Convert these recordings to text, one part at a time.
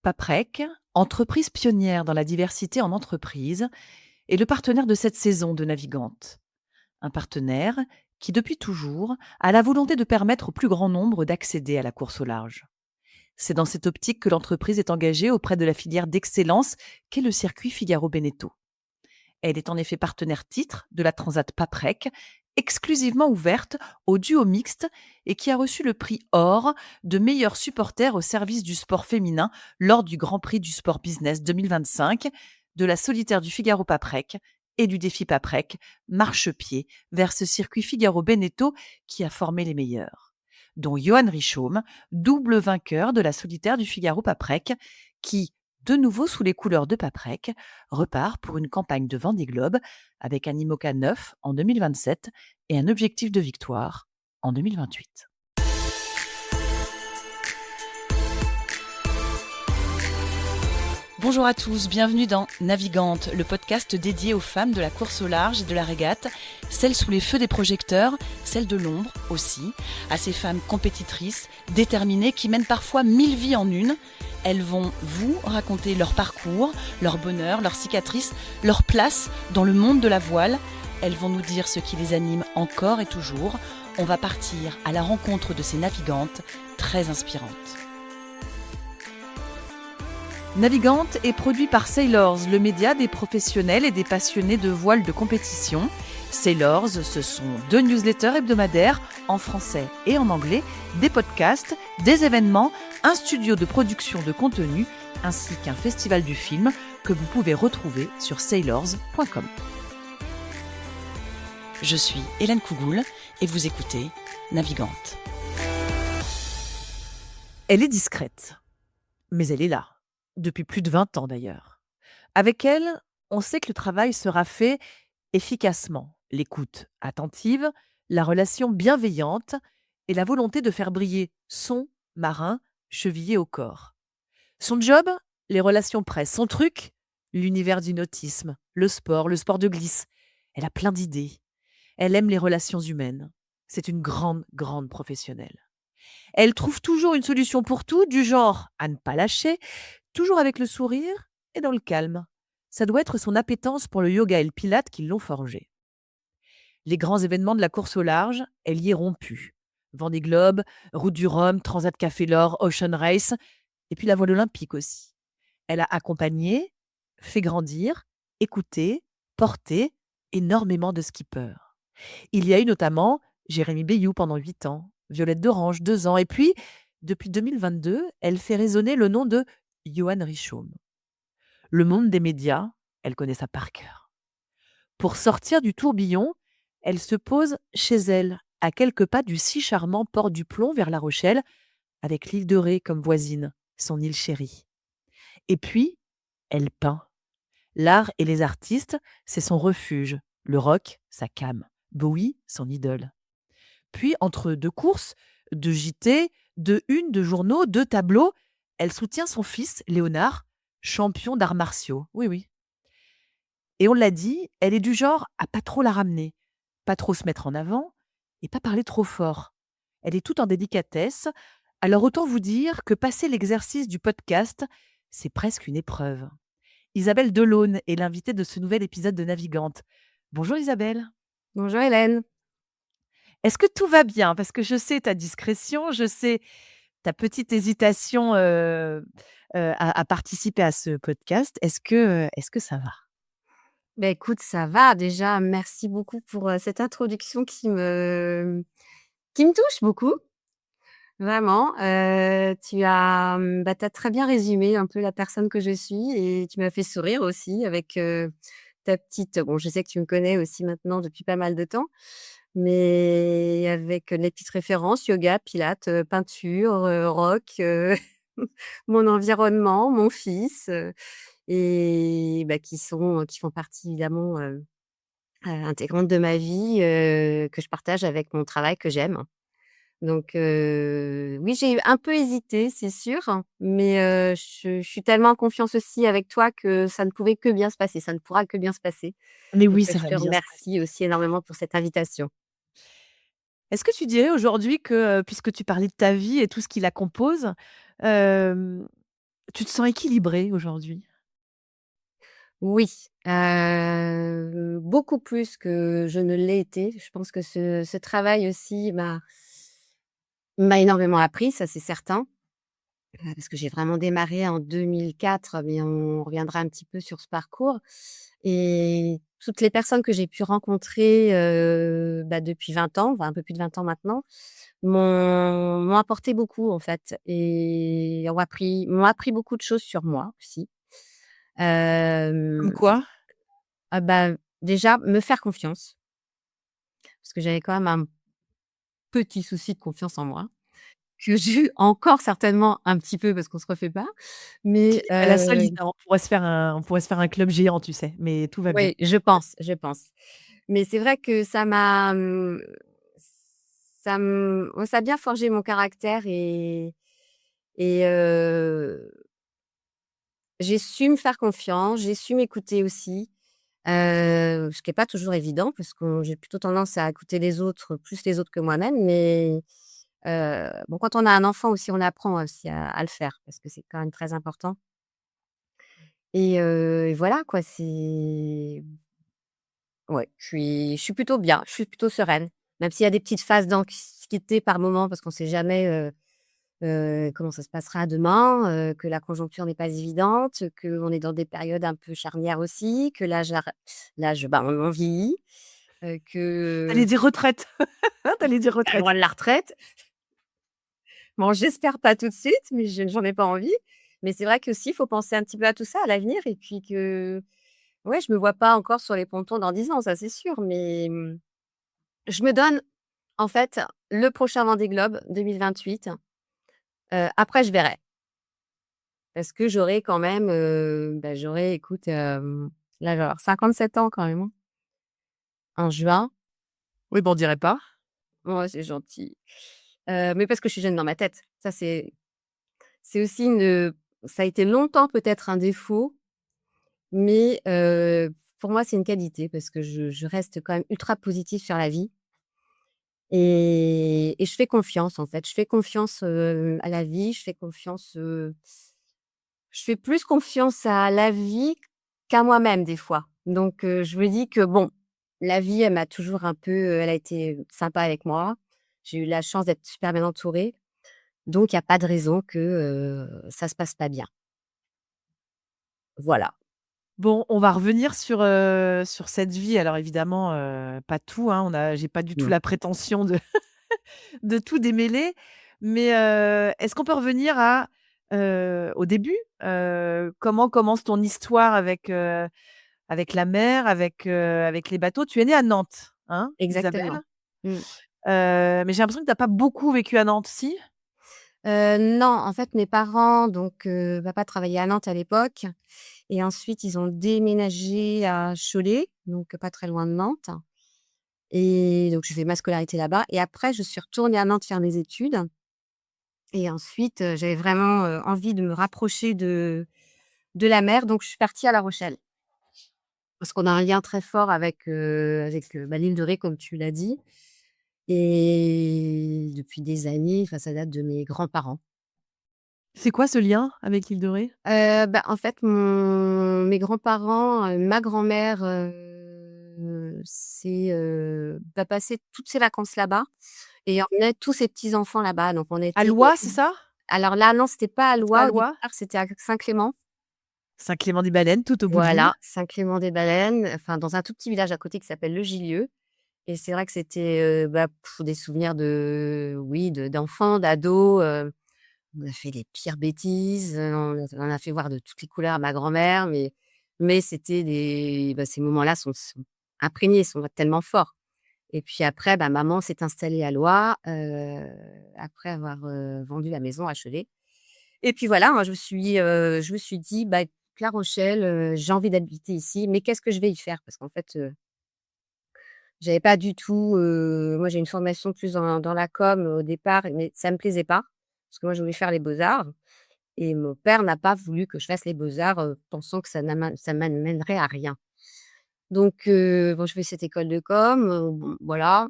Paprec, entreprise pionnière dans la diversité en entreprise, est le partenaire de cette saison de Navigante. Un partenaire qui, depuis toujours, a la volonté de permettre au plus grand nombre d'accéder à la course au large. C'est dans cette optique que l'entreprise est engagée auprès de la filière d'excellence qu'est le circuit Figaro-Beneteau. Elle est en effet partenaire titre de la Transat Paprec, exclusivement ouverte au duo mixte et qui a reçu le prix Or de meilleur supporter au service du sport féminin lors du Grand Prix du Sport Business 2025 de la solitaire du Figaro Paprec et du défi Paprec, marchepied vers ce circuit Figaro-Beneteau qui a formé les meilleurs, dont Johan Richomme, double vainqueur de la solitaire du Figaro Paprec, qui, de nouveau sous les couleurs de Paprec, repart pour une campagne de Vendée Globe avec un IMOCA neuf en 2027 et un objectif de victoire en 2028. Bonjour à tous, bienvenue dans Navigante, le podcast dédié aux femmes de la course au large et de la régate, celles sous les feux des projecteurs, celles de l'ombre aussi, à ces femmes compétitrices, déterminées, qui mènent parfois 1000 vies en une. Elles vont vous raconter leur parcours, leur bonheur, leurs cicatrices, leur place dans le monde de la voile. Elles vont nous dire ce qui les anime encore et toujours. On va partir à la rencontre de ces navigantes très inspirantes. Navigante est produit par Sailors, le média des professionnels et des passionnés de voile de compétition. Sailors, ce sont 2 newsletters hebdomadaires en français et en anglais, des podcasts, des événements, un studio de production de contenu, ainsi qu'un festival du film que vous pouvez retrouver sur sailors.com. Je suis Hélène Cougoul et vous écoutez Navigante. Elle est discrète, mais elle est là. Depuis plus de 20 ans d'ailleurs. Avec elle, on sait que le travail sera fait efficacement. L'écoute attentive, la relation bienveillante et la volonté de faire briller son marin chevillé au corps. Son job, les relations presse. Son truc, l'univers du nautisme, le sport de glisse. Elle a plein d'idées. Elle aime les relations humaines. C'est une grande, grande professionnelle. Elle trouve toujours une solution pour tout, du genre à ne pas lâcher, toujours avec le sourire et dans le calme. Ça doit être son appétence pour le yoga et le pilate qui l'ont forgé. Les grands événements de la course au large, elle y est rompue. Vendée Globe, Route du Rhum, Transat Café l'Or, Ocean Race, et puis la voile olympique aussi. Elle a accompagné, fait grandir, écouté, porté énormément de skippers. Il y a eu notamment Jérémy Bayou pendant 8 ans, Violette d'Orange 2 ans, et puis, depuis 2022, elle fait résonner le nom de Johan Richomme. Le monde des médias, elle connaît ça par cœur. Pour sortir du tourbillon, elle se pose chez elle, à quelques pas du si charmant port du Plomb vers La Rochelle, avec l'île de Ré comme voisine, son île chérie. Et puis, elle peint. L'art et les artistes, c'est son refuge. Le rock, sa came. Bowie, son idole. Puis, entre 2 courses, 2 JT, 2 unes de journaux, 2 tableaux, elle soutient son fils, Léonard, champion d'arts martiaux. Oui, oui. Et on l'a dit, elle est du genre à pas trop la ramener, pas trop se mettre en avant et pas parler trop fort. Elle est toute en délicatesse, alors autant vous dire que passer l'exercice du podcast, c'est presque une épreuve. Isabelle Delaune est l'invitée de ce nouvel épisode de Navigante. Bonjour Isabelle. Bonjour Hélène. Est-ce que tout va bien? Parce que je sais ta discrétion, je sais ta petite hésitation, à participer à ce podcast. Est-ce que ça va? Écoute, ça va déjà. Merci beaucoup pour, cette introduction qui me touche beaucoup, vraiment. Tu as, tu très bien résumé un peu la personne que je suis et tu m'as fait sourire aussi avec, ta petite bon, je sais que tu me connais aussi maintenant depuis pas mal de temps, mais avec les petites références yoga, pilates, peinture, rock, mon environnement, mon fils, et qui font partie évidemment, intégrante de ma vie, que je partage avec mon travail que j'aime. Donc oui, j'ai un peu hésité, c'est sûr, mais je suis tellement en confiance aussi avec toi que ça ne pouvait que bien se passer, ça ne pourra que bien se passer. Mais Donc oui, ça je va te bien se remercie passer. aussi énormément pour cette invitation. Est-ce que tu dirais aujourd'hui que, puisque tu parlais de ta vie et tout ce qui la compose, hem, Tu te sens équilibrée aujourd'hui? Oui, beaucoup plus que je ne l'ai été. Je pense que ce travail aussi m'a énormément appris, ça c'est certain. Parce que j'ai vraiment démarré en 2004, mais on reviendra un petit peu sur ce parcours et toutes les personnes que j'ai pu rencontrer, depuis 20 ans, enfin un peu plus de 20 ans maintenant, m'ont apporté beaucoup en fait et m'ont appris beaucoup de choses sur moi aussi. Comme Hem, quoi? déjà me faire confiance, parce que j'avais quand même un petit souci de confiance en moi, que j'ai encore certainement un petit peu parce qu'on se refait pas, Tu mais n'es pas la seule, dis on pourrait se faire un club géant, tu sais? Mais tout va bien. oui, je pense. Mais c'est vrai que ça a bien forgé mon caractère et j'ai su me faire confiance, j'ai su m'écouter aussi, ce qui est pas toujours évident parce que j'ai plutôt tendance à écouter les autres, plus les autres que moi-même, mais bon, quand on a un enfant aussi, on apprend aussi à le faire parce que c'est quand même très important et voilà quoi, c'est ouais, je suis plutôt bien, je suis plutôt sereine, même s'il y a des petites phases d'anxiété par moment parce qu'on sait jamais, comment ça se passera demain, que la conjoncture n'est pas évidente, qu'on est dans des périodes un peu charnières aussi, que on vieillit, Tu allais que dire retraite. Tu allais dire pas retraite. loin de la retraite. Bon, j'espère pas tout de suite, mais j'en ai pas envie. Mais c'est vrai qu'aussi, il faut penser un petit peu à tout ça, à l'avenir et puis que ouais, je me vois pas encore sur les pontons dans 10 ans, ça c'est sûr, mais je me donne en fait le prochain Vendée Globe 2028, après je verrai. Parce que j'aurai quand même, j'aurai écoute, là, je vais avoir 57 ans quand même, hein, en juin. Oui, on dirait pas. Ouais, c'est gentil. Mais parce que je suis jeune dans ma tête. Ça, c'est aussi une, ça a été longtemps peut-être un défaut, mais pour moi, c'est une qualité parce que je reste quand même ultra positive sur la vie et je fais confiance, en fait. Je fais confiance, à la vie, je fais plus confiance à la vie qu'à moi-même des fois. Donc je me dis que bon, la vie, elle m'a toujours un peu, elle a été sympa avec moi. J'ai eu la chance d'être super bien entourée, donc il y a pas de raison que, ça se passe pas bien. Voilà. Bon, on va revenir sur cette vie. Alors évidemment, pas tout, hein, j'ai pas du tout Mmh. la prétention de de tout démêler, mais est-ce qu'on peut revenir au début? Comment commence ton histoire avec la mer, avec les bateaux? Tu es née à Nantes, hein, Isabelle? Exactement. Mmh. Mais j'ai l'impression que tu as pas beaucoup vécu à Nantes, si? Non, en fait, mes parents donc papa travaillait à Nantes à l'époque et ensuite ils ont déménagé à Cholet, donc pas très loin de Nantes et donc j'ai fait ma scolarité là-bas et après je suis retournée à Nantes faire mes études et ensuite, j'avais vraiment, envie de me rapprocher de la mer, donc je suis partie à La Rochelle. Parce qu'on a un lien très fort avec l'île de Ré comme tu l'as dit et depuis des années, enfin ça date de mes grands-parents. C'est quoi ce lien avec l'île de Ré? En fait, mes grands-parents, ma grand-mère, va passer toutes ses vacances là-bas et emmenait tous ses petits-enfants là-bas. Donc on À était Loie, c'est ça? alors là, non, c'était pas à C'est pas à Loie au Loie? départ, c'était à Saint-Clément. Saint-Clément-des-Baleines, tout au bout de l'île. Voilà, Saint-Clément-des-Baleines, enfin dans un tout petit village à côté qui s'appelle Le Gilieu et c'est vrai que c'était, des souvenirs d'enfants, d'ados, on a fait les pires bêtises, on a fait voir de toutes les couleurs à ma grand-mère, mais c'était ces moments-là sont imprégnés, sont tellement forts et puis après, maman s'est installée à Loie, après avoir, vendu la maison à Cholet et puis voilà, moi je me suis dit: La Rochelle, j'ai envie d'habiter ici, mais qu'est-ce que je vais y faire?» parce qu'en fait, j'avais pas du tout, moi j'ai une formation plus dans la com au départ, mais ça me plaisait pas, parce que moi je voulais faire les beaux-arts et mon père n'a pas voulu que je fasse les beaux-arts, pensant que ça m'amènerait à rien. Donc bon, je fais cette école de com, bon voilà.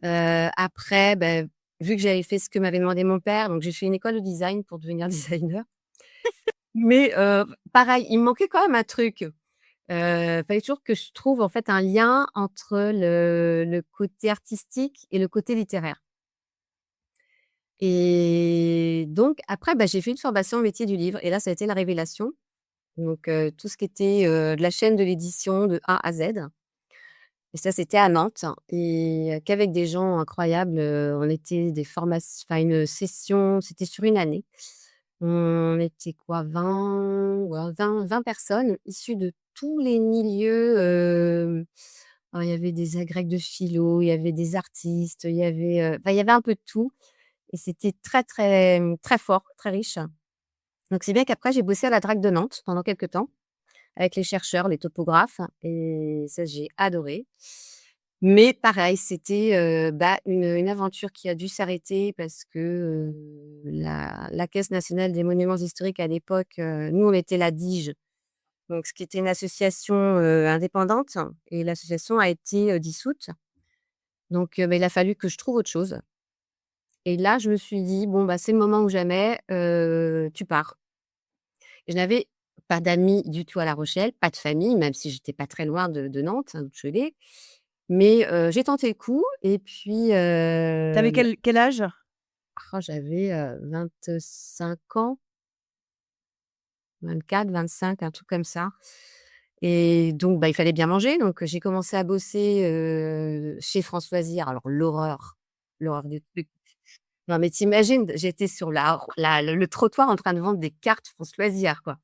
Après, vu que j'avais fait ce que m'avait demandé mon père, donc j'ai fait une école de design pour devenir designer Mais pareil, il me manquait quand même un truc. Fallait toujours que je trouve en fait un lien entre le côté artistique et le côté littéraire. Et donc après, bah, j'ai fait une formation au métier du livre et là, ça a été la révélation. Donc tout ce qui était, de la chaîne de l'édition de A à Z et ça, c'était à Nantes et qu'avec des gens incroyables, on était des formations, enfin une session, c'était sur une année. On était quoi? 20, ouais 20 personnes issues de tous les milieux, alors il y avait des agrègues de philo, il y avait des artistes, il y avait, enfin il y avait un peu de tout et c'était très, très, très fort, très riche. Donc c'est bien qu'après j'ai bossé à la DRAC de Nantes pendant quelque temps avec les chercheurs, les topographes et ça j'ai adoré. Mais pareil, c'était, bah, une aventure qui a dû s'arrêter parce que, la Caisse nationale des monuments historiques à l'époque, nous on était la DIGE, donc ce qui était une association, indépendante et l'association a été, dissoute. Donc, bah, il a fallu que je trouve autre chose et là je me suis dit: «Bon, bah, c'est le moment ou jamais, tu pars». Je n'avais pas d'amis du tout à La Rochelle, pas de famille, même si j'étais pas très loin de Nantes, hein, où je l'ai. Mais j'ai tenté le coup et puis, Tu quel âge? j'avais, 25 ans, 24-25, un truc comme ça et donc bah, il fallait bien manger donc j'ai commencé à bosser, chez Françoisière. Alors l'horreur du truc. Non mais tu imagines, j'étais sur le trottoir en train de vendre des cartes Françoisière, quoi.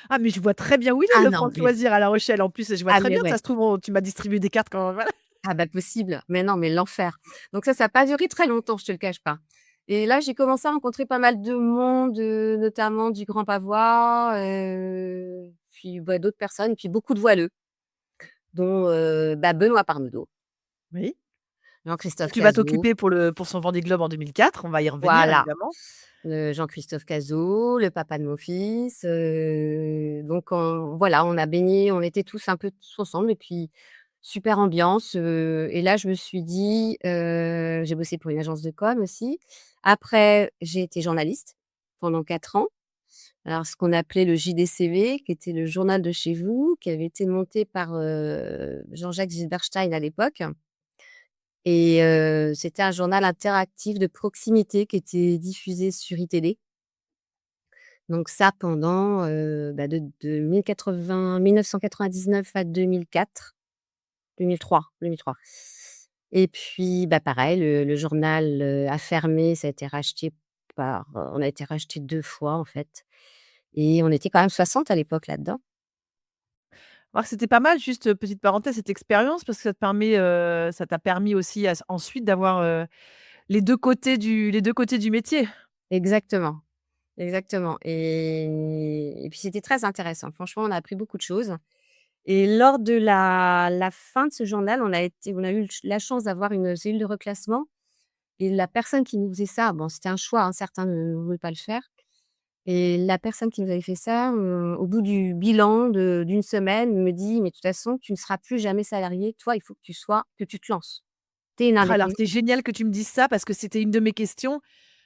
Ah, mais je vois très bien où il est Ah le non, France mais Loisirs à La Rochelle en plus, je vois ah très mais bien, ça ouais. se trouve tu m'as distribué des cartes quand voilà. Ah bah possible, mais non, mais l'enfer. Donc ça a pas duré très longtemps, je te le cache pas. Et là, j'ai commencé à rencontrer pas mal de monde, notamment du Grand Pavois, puis, bah, d'autres personnes et puis beaucoup de voileux, dont, bah, Benoît Parmeudot, Oui. Jean-Christophe Tu vas Cazot, t'occuper pour son Vendée Globe en 2004, on va y revenir voilà, évidemment. Jean-Christophe Cazot, le papa de mon fils, donc voilà, on a baigné, on était tous un peu tous ensemble et puis super ambiance, et là je me suis dit, j'ai bossé pour une agence de com aussi. Après, j'ai été journaliste pendant 4 ans. Alors ce qu'on appelait le JDCV, qui était le journal de chez vous, qui avait été monté par, Jean-Jacques Zilberstein à l'époque et c'était un journal interactif de proximité qui était diffusé sur iTélé. Donc ça pendant, bah, de 1999 à 2004. 2003 et puis, bah, pareil, le journal, a fermé, ça a été racheté on a été racheté 2 fois, en fait et on était quand même 60 à l'époque là-dedans. Alors c'était pas mal, juste, petite parenthèse, cette expérience parce que ça t'a permis aussi ensuite d'avoir, les 2 côtés du métier. Exactement, exactement et puis c'était très intéressant. Franchement, on a appris beaucoup de choses et lors de la fin de ce journal, on a eu la chance d'avoir une cellule de reclassement et la personne qui nous faisait ça, bon, c'était un choix, hein, certains ne voulaient pas le faire. Et la personne qui nous avait fait ça, au bout du bilan d'une semaine, me dit: «Mais de toute façon, tu ne seras plus jamais salarié. Toi, il faut que tu te lances. Tu es une Ah alors indépendante». c'est génial que tu me dises ça parce que c'était une de mes questions.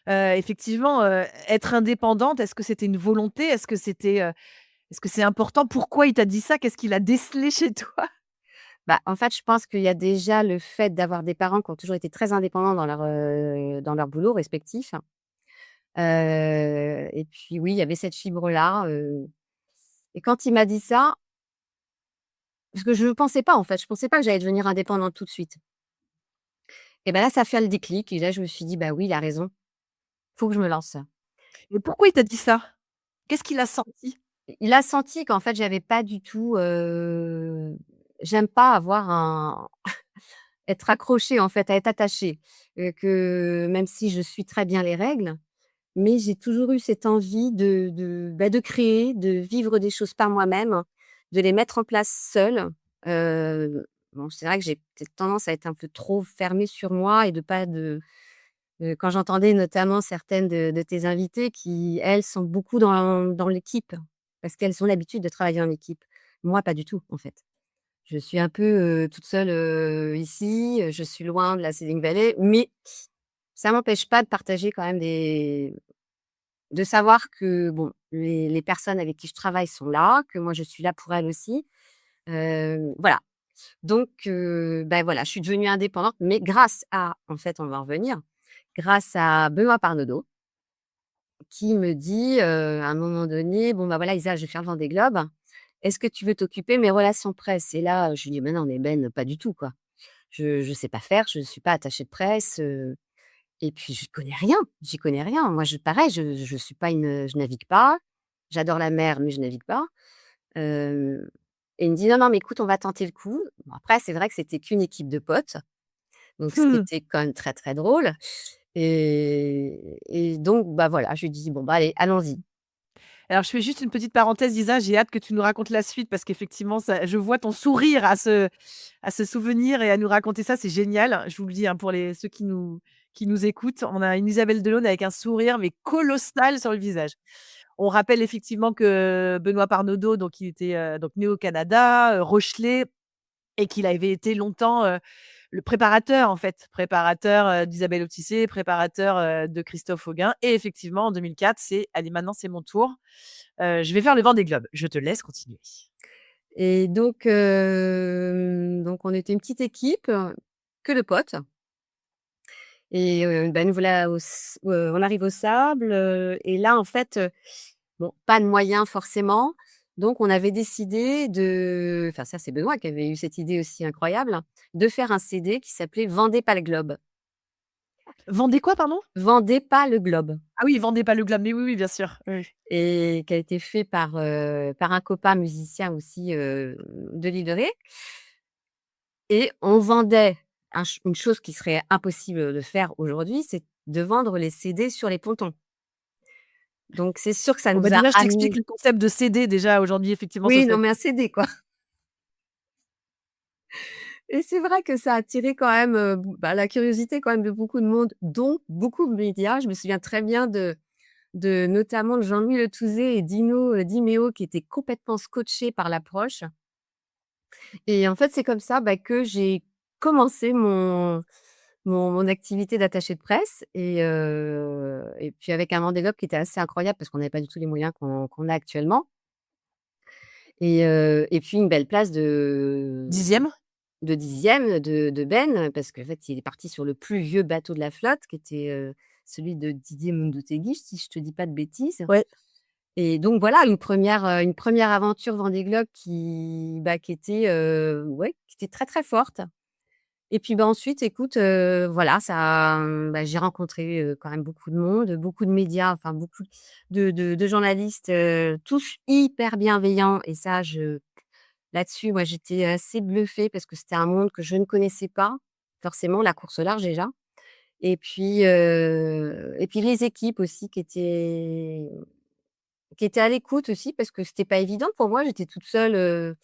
Effectivement, être indépendante, est-ce que c'était une volonté? Est-ce que c'est important? Pourquoi il t'a dit ça? Qu'est-ce qu'il a décelé chez toi? Bah, en fait, je pense qu'il y a déjà le fait d'avoir des parents qui ont toujours été très indépendants dans leur boulot respectif. Et puis oui, il y avait cette fibre-là, et quand il m'a dit ça, parce que je ne pensais pas en fait, je pensais pas que j'allais devenir indépendante tout de suite. Et ben là, ça a fait le déclic et là, je me suis dit: «Bah oui, il a raison, faut que je me lance». Et pourquoi il t'a dit ça? Qu'est-ce qu'il a senti? Il a senti qu'en fait, j'avais pas du tout, j'aime pas avoir un être accrochée, en fait, à être attachée, que même si je suis très bien les règles, mais j'ai toujours eu cette envie bah, de créer, de vivre des choses par moi-même, de les mettre en place seule. Bon, c'est vrai que j'ai peut-être tendance à être un peu trop fermée sur moi et de pas de quand j'entendais notamment certaines de tes invitées qui, elles, sont beaucoup dans l'équipe, parce qu'elles ont l'habitude de travailler en équipe. Moi, pas du tout, en fait. Je suis un peu, toute seule, ici, je suis loin de la Silicon Valley, mais ça m'empêche pas de partager quand même de savoir que bon, les personnes avec qui je travaille sont là, que moi je suis là pour elles aussi. Voilà. Donc bah, voilà, je suis devenue indépendante, mais grâce à en fait, on va en revenir, grâce à Benoît Parnaudot qui me dit, à un moment donné: «Bon, bah, voilà Isa, je vais faire le Vendée Globe. Est-ce que tu veux t'occuper de mes relations presse?» Et là, je lui dis: «Mais non, mais Ben, pas du tout, quoi. Je sais pas faire, je ne suis pas attachée de presse, et puis j'y connais rien. Moi, pareil, je suis pas je navigue pas. J'adore la mer, mais je navigue pas». Hem Et il me dit: «Non, non, mais écoute, on va tenter le coup». Bon après, c'est vrai que c'était qu'une équipe de potes, donc ce qui était quand même très, très drôle et donc bah, voilà, je lui dis: «Bon, bah, allez, allons-y». Alors, je fais juste une petite parenthèse, Lisa, j'ai hâte que tu nous racontes la suite parce qu'effectivement, ça je vois ton sourire à ce souvenir et à nous raconter ça, c'est génial. Je vous le dis, hein, pour ceux qui nous écoutent, on a une Isabelle Delaune avec un sourire, mais colossal sur le visage. On rappelle effectivement que Benoît Parnaudot, donc il était, donc né au Canada, Rochelais et qu'il avait été longtemps, le préparateur en fait, préparateur, d'Isabelle Autissier, préparateur, de Christophe Auguin et effectivement en 2004, c'est: «Allez maintenant c'est mon tour, je vais faire le Vendée Globe». Je te laisse continuer. Et donc on était une petite équipe, que de potes et bah, nous voilà on arrive au Sable, et là, en fait, bon, pas de moyens forcément, donc on avait décidé enfin ça, c'est Benoît qui avait eu cette idée aussi incroyable, de faire un CD qui s'appelait «Vendez pas le globe». Vendée quoi pardon? «Vendez pas le globe» Ah oui, Vendée pas le Globe, mais oui, oui, bien sûr, oui, oui. et qui a été fait par un copain musicien aussi, de l'île de Ré. Et on vendait une chose qui serait impossible de faire aujourd'hui, c'est de vendre les CD sur les pontons. Donc c'est sûr que ça Bon bah nous a déjà je t'explique amené le concept de CD déjà aujourd'hui effectivement ce oui, non serait mais un CD quoi. Et c'est vrai que ça a attiré quand même, bah, la curiosité quand même de beaucoup de monde, dont beaucoup de médias. Je me souviens très bien de notamment de Jean-Louis Le Touzé et Dino, Di Méo qui étaient complètement scotchés par l'approche. Et en fait, c'est comme ça, bah, que j'ai commencé mon activité d'attachée de presse et puis avec un Vendée Globe qui était assez incroyable parce qu'on n'avait pas du tout les moyens qu'on a actuellement et puis une belle place dixième. de 10e de Ben, parce qu'en fait, il est parti sur le plus vieux bateau de la flotte qui était, celui de Didier Mondotegui, si je te dis pas de bêtises. Ouais. Et donc voilà, une première aventure Vendée Globe bah, qui était, ouais, qui était très, très forte. Et puis, bah, ensuite, écoute, voilà, bah, j'ai rencontré, quand même beaucoup de monde, beaucoup de médias, enfin beaucoup de journalistes, tous hyper bienveillants et ça, là-dessus, moi, j'étais assez bluffée parce que c'était un monde que je ne connaissais pas, forcément, la course au large déjà. Et puis les équipes aussi qui étaient à l'écoute aussi parce que c'était pas évident pour moi. J'étais toute seule,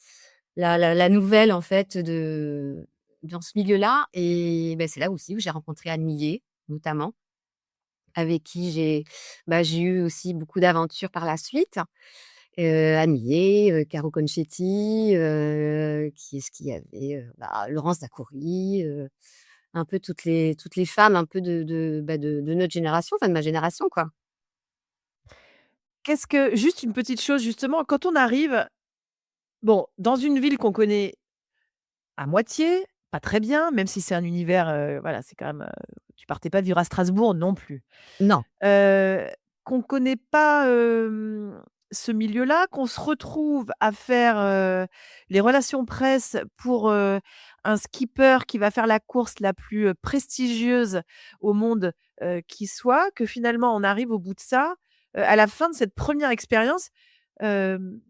la nouvelle en fait dans ce milieu-là et bah, c'est là aussi où j'ai rencontré Anne Millet, notamment, avec qui j'ai eu aussi beaucoup d'aventures par la suite. Anne Millet, Caro Concetti, qui est-ce qu'il y avait? Bah, Laurence Dacoury, un peu toutes les femmes un peu de notre génération, enfin de ma génération, quoi. Qu'est-ce que juste une petite chose justement, quand on arrive, bon, dans une ville qu'on connaît à moitié, pas très bien, même si c'est un univers, voilà, c'est quand même, tu partais pas vivre à Strasbourg non plus. Non. Heu, qu'on connaît pas, ce milieu-là, qu'on se retrouve à faire, les relations presse pour, un skipper qui va faire la course la plus, prestigieuse au monde, qui soit, que finalement on arrive au bout de ça, à la fin de cette première expérience, hem,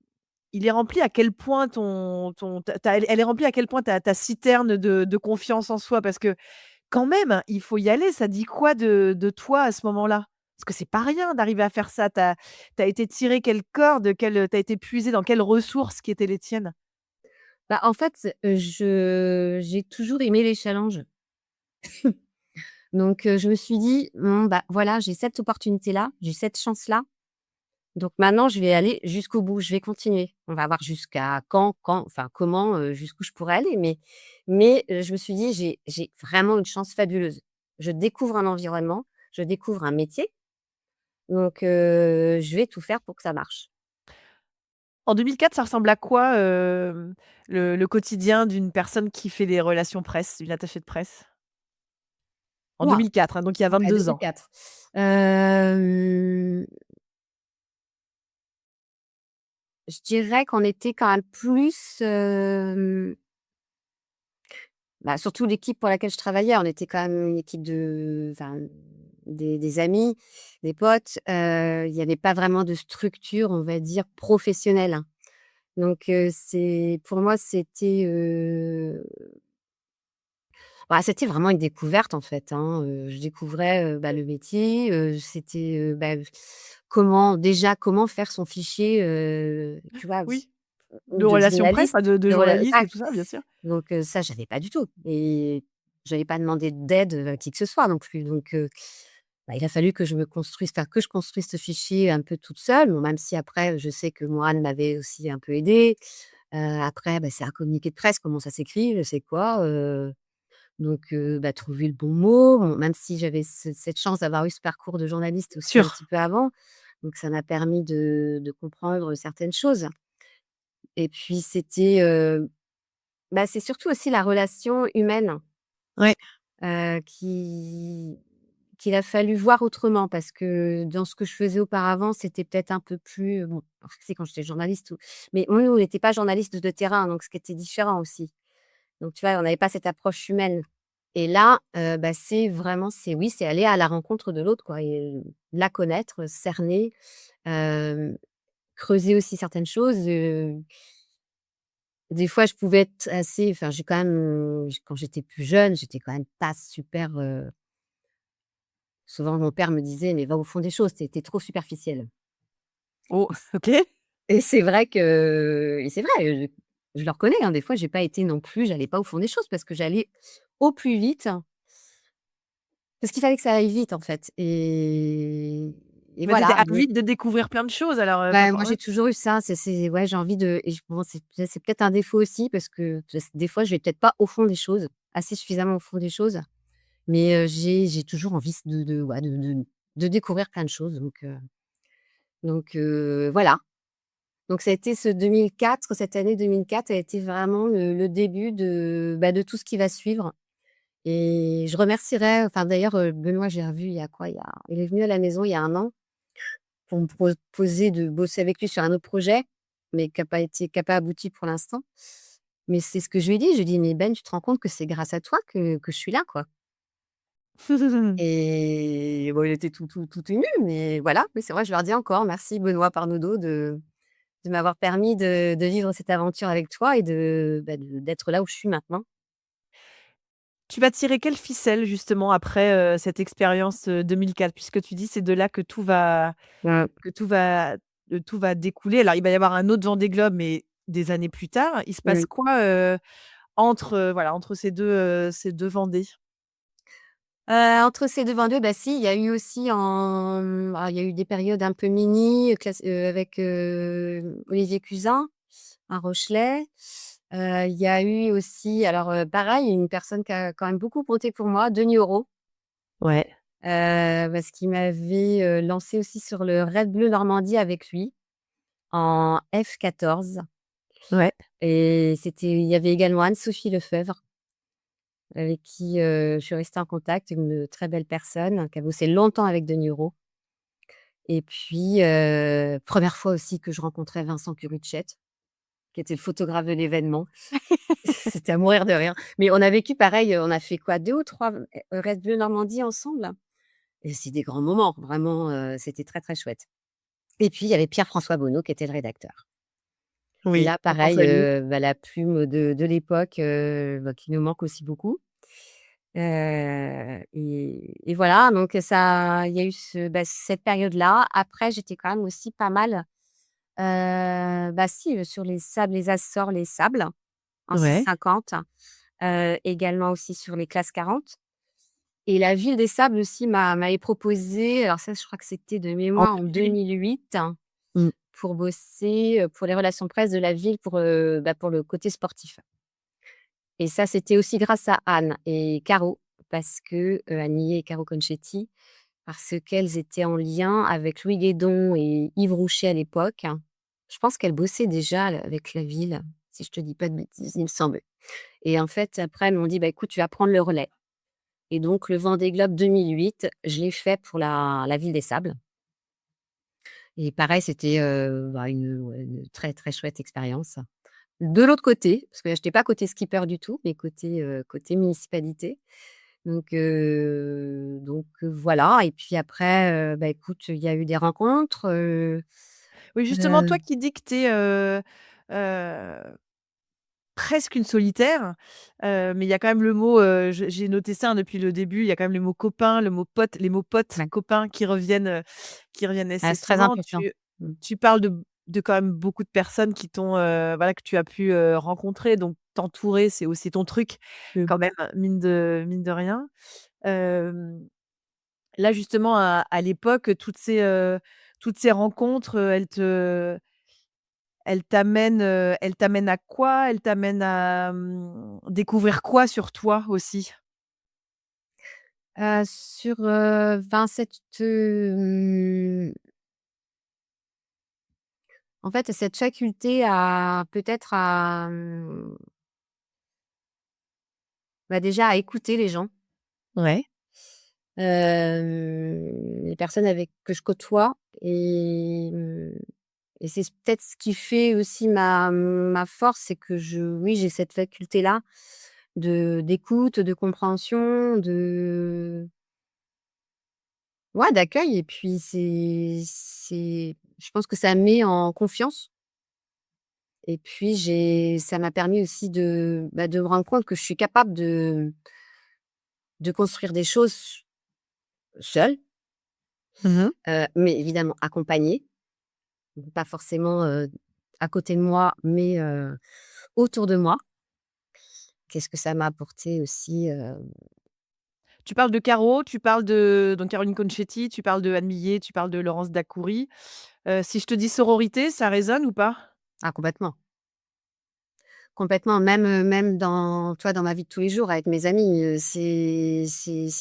il est rempli à quel point elle est remplie à quel point ta citerne de confiance en soi? Parce que quand même, il faut y aller. Ça dit quoi de toi à ce moment-là? Parce que c'est pas rien d'arriver à faire ça. Tu as été tiré quelle corde, tu as été puisé dans quelles ressources qui étaient les tiennes? Bah, en fait, j'ai toujours aimé les challenges. Donc je me suis dit: «Bon, bah, voilà, j'ai cette opportunité-là, j'ai cette chance-là, donc maintenant je vais aller jusqu'au bout, je vais continuer. On va voir jusqu'à quand, enfin comment, jusqu'où je pourrais aller, mais je me suis dit: «J'ai vraiment une chance fabuleuse. Je découvre un environnement, je découvre un métier Donc je vais tout faire pour que ça marche. En 2004, ça ressemble à quoi, le quotidien d'une personne qui fait des relations presse, d'une attachée de presse? En Waouh! 2004, hein, donc il y a Ouais, 22 ans. 2004. Hem, je dirais qu'on était quand même plus, bah, surtout l'équipe pour laquelle je travaillais, on était quand même une équipe de enfin, des amis, des potes, il y avait pas vraiment de structure, on va dire, professionnelle. Donc c'est pour moi, bah, c'était vraiment une découverte, en fait, hein, je découvrais, bah, le métier, c'était, bah, comment faire son fichier, tu vois? Oui, de De relations presse, journaliste, enfin de de rela journalistes ouais, et tout ça, bien sûr. donc ça, j'avais pas du tout et j'avais pas demandé d'aide, à qui que ce soit non plus, donc bah, il a fallu que je construise ce fichier un peu toute seule. Bon, même si après, je sais que Moine m'avait aussi un peu aidée. Après, bah, c'est un communiqué de presse, comment ça s'écrit, c'est quoi, donc bah, trouver le bon mot. Bon, même si j'avais cette chance d'avoir eu ce parcours de journaliste aussi un petit Sûr. peu avant, donc ça m'a permis de comprendre certaines choses et puis bah, c'est surtout aussi la relation humaine, Ouais. qui qu'il a fallu voir autrement parce que dans ce que je faisais auparavant, c'était peut-être un peu plus, bon, alors c'est quand j'étais journaliste mais nous, on n'était pas journalistes de terrain, donc ce qui était différent aussi. Donc tu vois, on n'avait pas cette approche humaine et là, bah, c'est aller à la rencontre de l'autre quoi et la connaître, cerner, hem, creuser aussi certaines choses, des fois je pouvais être assez enfin j'ai quand même, quand j'étais plus jeune, j'étais quand même pas super, souvent mon père me disait: «Mais va au fond des choses, tu es trop superficielle» Oh, OK. et c'est vrai c'est vrai, je le reconnais, hein, des fois j'ai pas été non plus j'allais pas au fond des choses parce que j'allais au plus vite. Parce qu'il fallait que ça aille vite, en fait et Mais tu étais voilà, donc avide de découvrir plein de choses alors, pas bah, for moi, ouais. j'ai toujours eu ça, c'est ouais, j'ai envie de et je bon, c'est peut-être un défaut aussi parce que des fois, je vais peut-être pas au fond des choses, assez suffisamment au fond des choses, mais j'ai toujours envie de ouais, de découvrir plein de choses voilà. Donc ça a été ce 2004, cette année 2004 a été vraiment le début bah, de tout ce qui va suivre et je remercierais enfin d'ailleurs, Benoît, j'ai revu il y a quoi? Il est venu à la maison il y a 1 an pour me proposer de bosser avec lui sur un autre projet, mais qui a pas abouti pour l'instant. Mais c'est ce que je lui ai dit, je lui ai dit: «Mais Ben, tu te rends compte que c'est grâce à toi que je suis là, quoi?» et bon, il était tout ému, mais voilà. Mais c'est vrai, je leur dis encore: «Merci Benoît Parnaudot de m'avoir permis de vivre cette aventure avec toi et bah, d'être là où je suis maintenant». Tu vas tirer quelle ficelle justement après, cette expérience, 2004? Puisque tu dis c'est de là Mmh, que tout va découler. Alors il va y avoir un autre Vendée Globe, mais des années plus tard. Il se passe oui. quoi, entre, voilà, entre ces 2 Vendées? Entre ces 2 banlieues, bah, si, il y a eu aussi il y a eu des périodes un peu mini, avec, Olivier Cusin, à Rochelet. Il y a eu aussi alors, pareil, une personne qui a quand même beaucoup compté pour moi, Denis Aureau, Ouais, parce qu'il m'avait, lancée aussi sur le Red Bleu Normandie avec lui, en F14 ouais. et il y avait également Anne-Sophie Lefèvre, avec qui, je suis restée en contact, une très belle personne qui a bossé longtemps avec Denis Aureau. Et puis, 1re fois aussi que je rencontrais Vincent Curuchet, qui était le photographe de l'événement. C'était à mourir de rire. Mais on a vécu pareil, on a fait quoi? 2 ou 3 Red Bleu Normandie ensemble et c'est des grands moments, vraiment, c'était très, très chouette. Et puis il y avait Pierre-François Bonneau qui était le rédacteur. Et Oui, là on pense pareil, à lui. bah, la plume de l'époque, bah, qui nous manque aussi beaucoup. Et voilà, donc ça il y a eu cette période-là. Après j'étais quand même aussi pas mal bah, si, sur les sables, les Açores, les sables en Ouais, 650, également aussi sur les classes 40 et la ville des Sables aussi m'avait proposé, alors ça, je crois que c'était de en mémoire en 2008. 2008 Mmh. pour bosser, pour les relations presse de la ville bah, pour le côté sportif et ça, c'était aussi grâce à Anne et Caro parce que, Annie et Caro Concetti parce qu'elles étaient en lien avec Louis Guédon et Yves Roucher à l'époque. Je pense qu'elles bossaient déjà avec la ville, si je te dis pas de bêtises, il me semble. Et en fait, après, elles m'ont dit: «Bah, écoute, tu vas prendre le relais». Et donc le Vendée Globe 2008, je l'ai fait pour la Ville des Sables et pareil, c'était, bah, ouais, une très, très chouette expérience. De l'autre côté, parce que là, j'étais pas côté skipper du tout, mais côté municipalité. Voilà et puis après, bah, écoute, il y a eu des rencontres, Oui, justement, heu toi qui dis que tu es, presque une solitaire, mais il y a quand même le mot, j'ai noté ça, hein, depuis le début, il y a quand même le mot copain, le mot pote, les mots potes, ouais, copains qui reviennent ah, assez c'est très souvent. important. Mmh. Tu parles de quand même beaucoup de personnes qui t'ont, voilà, que tu as pu, rencontrer, donc t'entourer, c'est aussi ton truc Mmh. quand même, mine de rien. Hem, Là, justement, à l'époque, toutes ces rencontres, elles t'amènent à quoi? Elles t'amènent à, découvrir quoi sur toi aussi? Sur, cette, en fait, cette faculté à peut-être bah, déjà à écouter les gens, Ouais. les personnes avec que je côtoie et c'est peut-être ce qui fait aussi ma force, c'est que oui, j'ai cette faculté-là d'écoute, de compréhension, ouais, d'accueil et puis je pense que ça met en confiance et puis ça m'a permis aussi de me rendre compte que je suis capable de construire des choses seule, Mmh mh. mais évidemment accompagnée, pas forcément, à côté de moi, mais autour de moi. Qu'est-ce que ça m'a apporté aussi, Tu parles de Caro, tu parles de donc Caroline Conchetti, tu parles de Anne Millet, tu parles de Laurence Dacoury. Si je te dis sororité, ça résonne ou pas? ah complètement, complètement, même dans tu vois, dans ma vie de tous les jours avec mes amis, c'est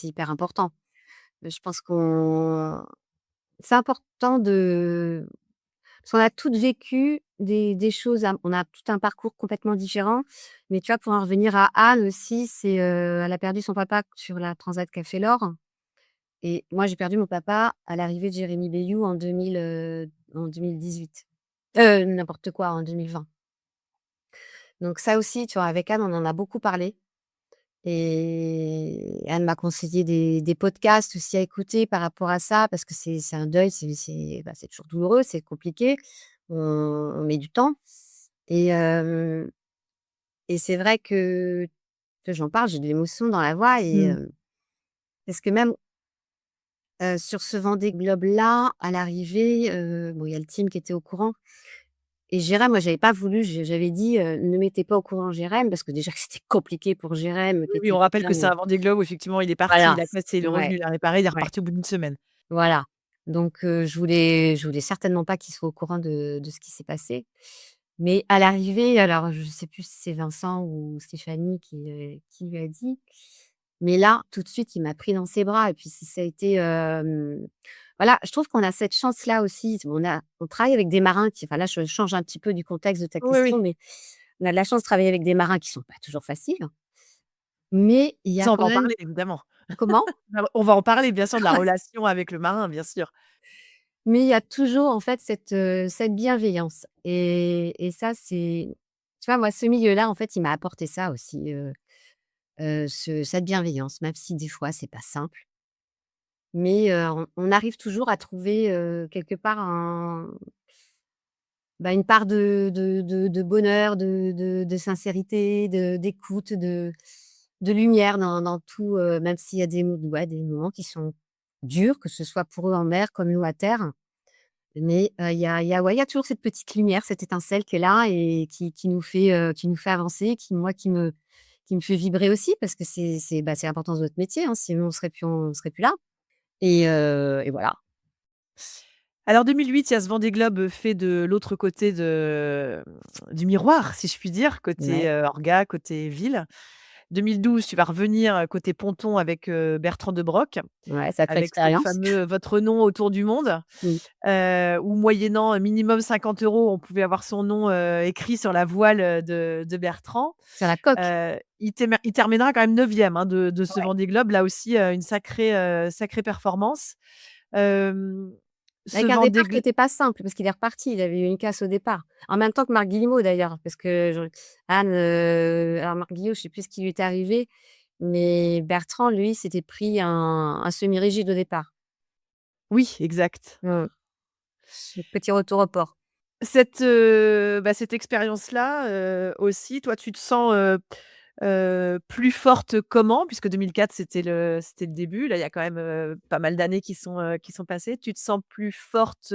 hyper important. Je pense qu'on c'est important parce qu'on a toutes vécu des choses, on a tout un parcours complètement différent, mais tu vois, pour en revenir à Anne aussi, elle a perdu son papa sur la transat Café L'Or et moi, j'ai perdu mon papa à l'arrivée de Jérémy Béliou en 2018. N'importe quoi, en 2020. Donc ça aussi, tu vois, avec Anne, on en a beaucoup parlé et Anne m'a conseillé des podcasts aussi à écouter par rapport à ça parce que c'est un deuil, c'est toujours douloureux, c'est compliqué. On met du temps et c'est vrai que j'en parle, j'ai de l'émotion dans la voix et Mmh. parce que même, sur ce Vendée Globe-là, à l'arrivée, bon, il y a le team qui était au courant et Jérém, moi, j'avais pas voulu, j'avais dit: «Ne mettez pas au courant Jérém» parce que déjà que c'était compliqué pour Jérém Oui, qui oui, était on rappelle là, que c'est mais un Vendée Globe où effectivement il est parti, voilà, il a cassé, il est ouais, revenu, il a réparé, il est ouais, reparti au bout d'une semaine. voilà. Donc je voulais certainement pas qu'il soit au courant de ce qui s'est passé. Mais à l'arrivée, alors je sais plus si c'est Vincent ou Stéphanie qui lui a dit, mais là, tout de suite, il m'a pris dans ses bras et puis ça a été, voilà, je trouve qu'on a cette chance-là aussi. On travaille avec des marins enfin là, je change un petit peu du contexte de ta Oui, question, oui. mais on a de la chance de travailler avec des marins qui sont pas toujours faciles, mais il y a Ça, on quand va en même parler évidemment. comment? On va en parler bien sûr de la relation avec le marin, bien sûr. Mais il y a toujours en fait cette bienveillance et ça c'est tu vois, moi, ce milieu-là, en fait, il m'a apporté ça aussi, cette bienveillance, même si des fois c'est pas simple. Mais on arrive toujours à trouver, quelque part une part de bonheur, de sincérité, d'écoute, de lumière dans tout, même s'il y a des moments qui sont durs, que ce soit pour eux en mer comme nous à terre. Mais ouais, il y a toujours cette petite lumière, cette étincelle qui est là et qui nous fait avancer, qui me fait vibrer aussi parce que c'est l'importance de notre métier, hein, sinon on serait plus là et voilà. Alors 2008, il y a ce Vendée Globe, fait de l'autre côté du miroir, si je puis dire, côté, Ouais. orga, côté ville. 2012, tu vas revenir, côté ponton avec, Bertrand de Broc, Ouais, sacrée avec ce expérience. fameux «Votre nom autour du monde», Mmh. où moyennant un minimum 50 €, on pouvait avoir son nom, écrit sur la voile, de Bertrand. Sur la coque. Il terminera quand même 9e, hein, de ce Ouais. Vendée Globe. Là aussi, une sacrée performance. Hem, ce Avec un Vendée départ qui Gl était pas simple parce qu'il est reparti, il avait eu une casse au départ. En même temps que Marc Guillemot d'ailleurs, parce que Anne, alors Marc Guillot, je sais plus ce qui lui est arrivé, mais Bertrand, lui, s'était pris un semi-rigide au départ. Oui, exact. Mmh. Donc petit retour au port. Cette expérience-là, aussi, toi, tu te sens, plus forte comment? Puisque 2004, c'était le début. Là, il y a quand même, pas mal d'années qui sont passées. Tu te sens plus forte,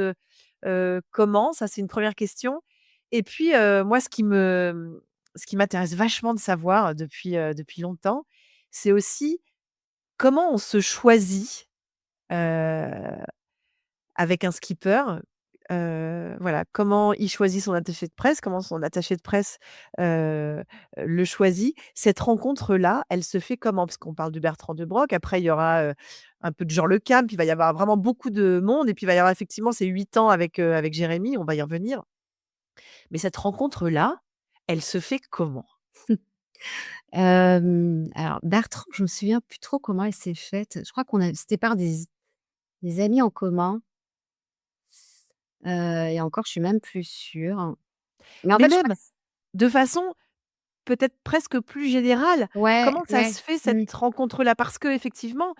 comment? Ça, c'est une première question. Et puis, moi, ce qui m'intéresse vachement de savoir depuis longtemps, c'est aussi comment on se choisit, heu avec un skipper, voilà, comment il choisit son attaché de presse, comment son attaché de presse, le choisit. Cette rencontre-là, elle se fait comment? Parce qu'on parle de Bertrand de Broc, après il y aura, un peu de Jean Le Cam, puis il va y avoir vraiment beaucoup de monde et puis il va y avoir effectivement ces 8 ans avec Jérémy, on va y revenir. Mais cette rencontre-là, elle se fait comment? Alors Bertrand, je me souviens plus trop comment elle s'est faite. Je crois qu'on a c'était par des amis en commun, et encore, je suis même plus sûre. Mais en Mais fait, je crois même, que de façon peut-être presque plus générale, ouais, comment ça ouais. se fait Mmh. cette rencontre-là? Parce qu'effectivement,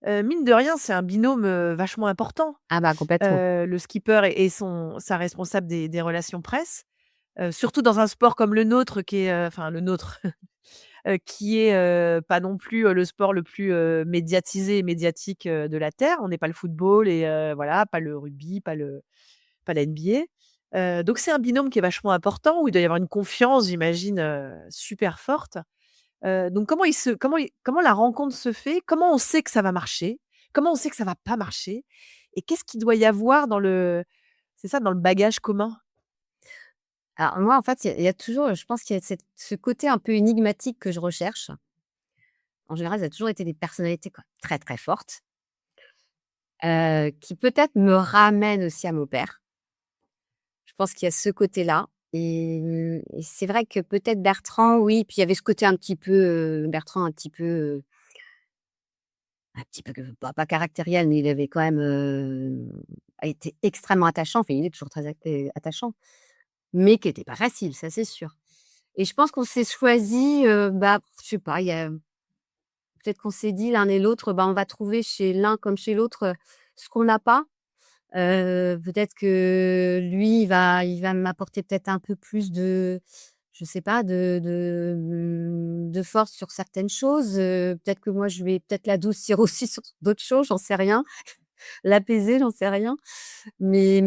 mine de rien, c'est un binôme, vachement important, Ah bah complètement. le skipper et sa responsable des relations presse, surtout dans un sport comme le nôtre qui est, enfin le nôtre, qui est, pas non plus, le sport le plus, médiatisé et médiatique, de la terre. On n'est pas le football et voilà, pas le rugby, pas la NBA. Donc c'est un binôme qui est vachement important, où il doit y avoir une confiance, j'imagine, super forte. Donc comment la rencontre se fait? Comment on sait que ça va marcher? Comment on sait que ça va pas marcher? Et qu'est-ce qu'il doit y avoir dans le bagage commun? Alors moi, en fait, il y a toujours, je pense qu'il y a ce côté un peu énigmatique que je recherche. En général, ça a toujours été des personnalités quoi, très, très fortes, qui peut-être me ramènent aussi à mon père. Je pense qu'il y a ce côté-là et c'est vrai que peut-être Bertrand, oui, puis il y avait ce côté un petit peu, Bertrand un petit peu que pas caractériel, mais il avait quand même, a été extrêmement attachant, enfin il est toujours très attachant, mais qui était pas facile, ça c'est sûr. Et je pense qu'on s'est choisis, bah, je sais pas, il y a peut-être qu'on s'est dit l'un et l'autre, bah, on va trouver chez l'un comme chez l'autre, ce qu'on n'a pas. Peut-être que lui, il va m'apporter peut-être un peu plus de je sais pas, de force sur certaines choses, peut-être que moi je vais peut-être l'adoucir aussi sur d'autres choses, j'en sais rien. L'apaiser, j'en sais rien. Mais,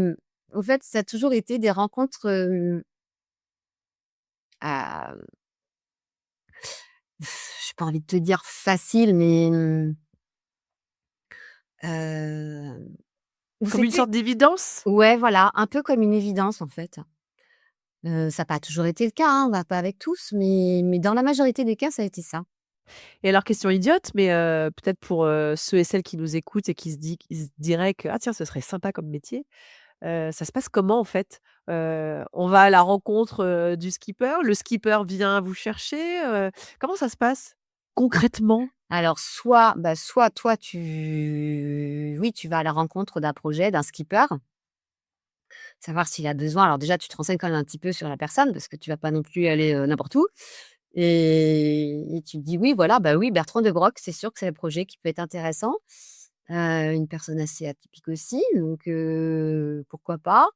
en fait, ça a toujours été des rencontres, à j'ai pas envie de te dire facile, mais, où Comme une c'était sorte d'évidence? ouais, voilà, un peu comme une évidence, en fait. Ça a pas toujours été le cas, hein, on va pas avec tous, mais dans la majorité des cas, ça a été ça. Et alors question idiote, mais peut-être pour, ceux et celles qui nous écoutent et qui se diraient que: «Ah tiens, ce serait sympa comme métier». Ça se passe comment en fait? On va à la rencontre, du skipper? Le skipper vient vous chercher? Comment ça se passe concrètement? Alors soit, bah, soit toi oui, tu vas à la rencontre d'un projet, d'un skipper, savoir s'il a besoin. Alors déjà, tu te renseignes quand même un petit peu sur la personne parce que tu vas pas non plus aller, n'importe où et tu te dis: «Oui, voilà, bah, oui, Bertrand de Broc, c'est sûr que c'est un projet qui peut être intéressant». Une personne assez atypique aussi, donc pourquoi pas?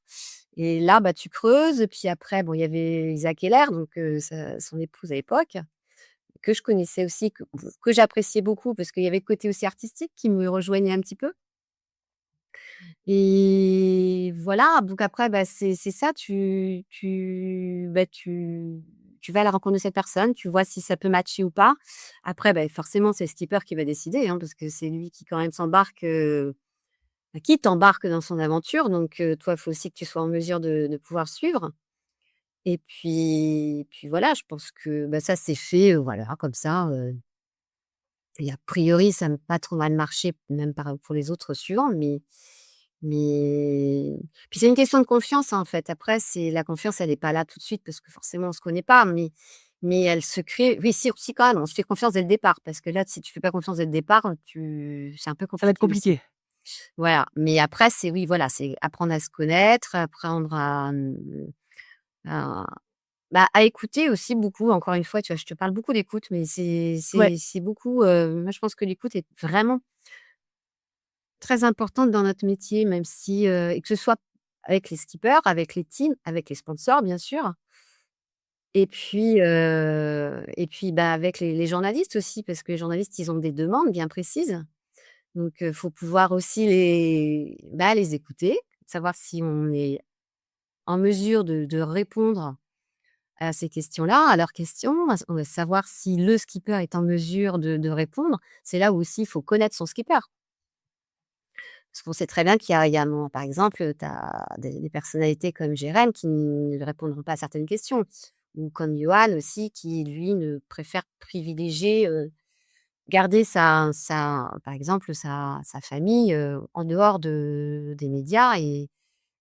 Et là, bah, tu creuses, puis après, bon, il y avait Isaac Heller, donc sa son épouse à l'époque, que je connaissais aussi, que j'appréciais beaucoup parce qu'il y avait le côté aussi artistique qui me rejoignait un petit peu et voilà, donc après, bah, c'est ça, tu vas à la rencontre de cette personne, tu vois si ça peut matcher ou pas. Après, bah, forcément, c'est le skipper qui va décider, hein, parce que c'est lui qui quand même qui t'embarque dans son aventure, donc toi, il faut aussi que tu sois en mesure de pouvoir suivre Et puis voilà, je pense que, bah, ça s'est fait, voilà, comme ça, et a priori, ça n'a pas trop mal marché, même pour les autres suivants, mais puis c'est une question de confiance, hein, en fait. Après, c'est la confiance, elle est pas là tout de suite parce que forcément on se connaît pas, mais elle se crée, oui, si quand même, on se fait confiance dès le départ parce que là, si tu fais pas confiance dès le départ, tu c'est un peu Ça va être compliqué aussi. compliqué. Voilà, mais après c'est, oui, voilà, c'est apprendre à se connaître, apprendre à à écouter aussi beaucoup. Encore une fois, tu vois, je te parle beaucoup d'écoute, mais c'est Ouais, c'est c'est beaucoup, moi je pense que l'écoute est vraiment très importante dans notre métier, même si, et que ce soit avec les skippers, avec les teams, avec les sponsors, bien sûr, et puis, bah, avec les journalistes aussi, parce que les journalistes, ils ont des demandes bien précises. Donc, faut pouvoir aussi les écouter, savoir si on est en mesure de répondre à ces questions-là, à leurs questions, on va savoir si le skipper est en mesure de répondre. C'est là où aussi il faut connaître son skipper. Parce qu'on sait très bien qu'il y a un moment, par exemple, tu as des personnalités comme Jérém qui ne répondront pas à certaines questions, ou comme Johan aussi qui, lui, ne préfère privilégier, garder par exemple, sa famille, en dehors des médias,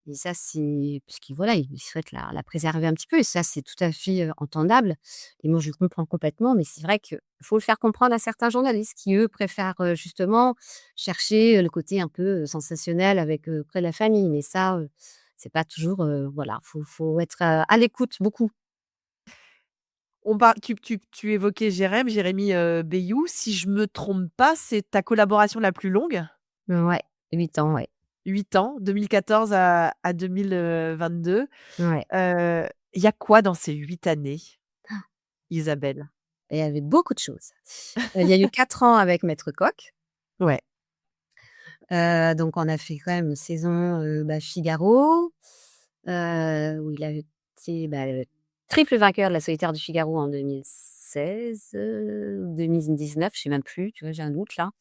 et ça, c'est parce qu'il, voilà, il souhaite la préserver un petit peu, et ça, c'est tout à fait, entendable, et moi, je le comprends complètement. Mais c'est vrai qu'il faut le faire comprendre à certains journalistes qui, eux, préfèrent, justement chercher, le côté un peu, sensationnel avec, près de la famille. Mais ça, c'est pas toujours, voilà, faut être, à l'écoute beaucoup. tu évoquais Jérémy, Beyou. Si je me trompe pas, c'est ta collaboration la plus longue? Ouais, 8 ans, ouais. 8 ans, 2014 à 2022. Ouais. Il y a quoi dans ces 8 années, Isabelle? Et il y avait beaucoup de choses. Il y a eu 4 ans avec Maître Coq. Ouais, Donc on a fait quand même une saison, Figaro, où il a été, triple vainqueur de la Solitaire du Figaro en 2016, ou 2019, je sais même plus, tu vois? J'ai un doute là.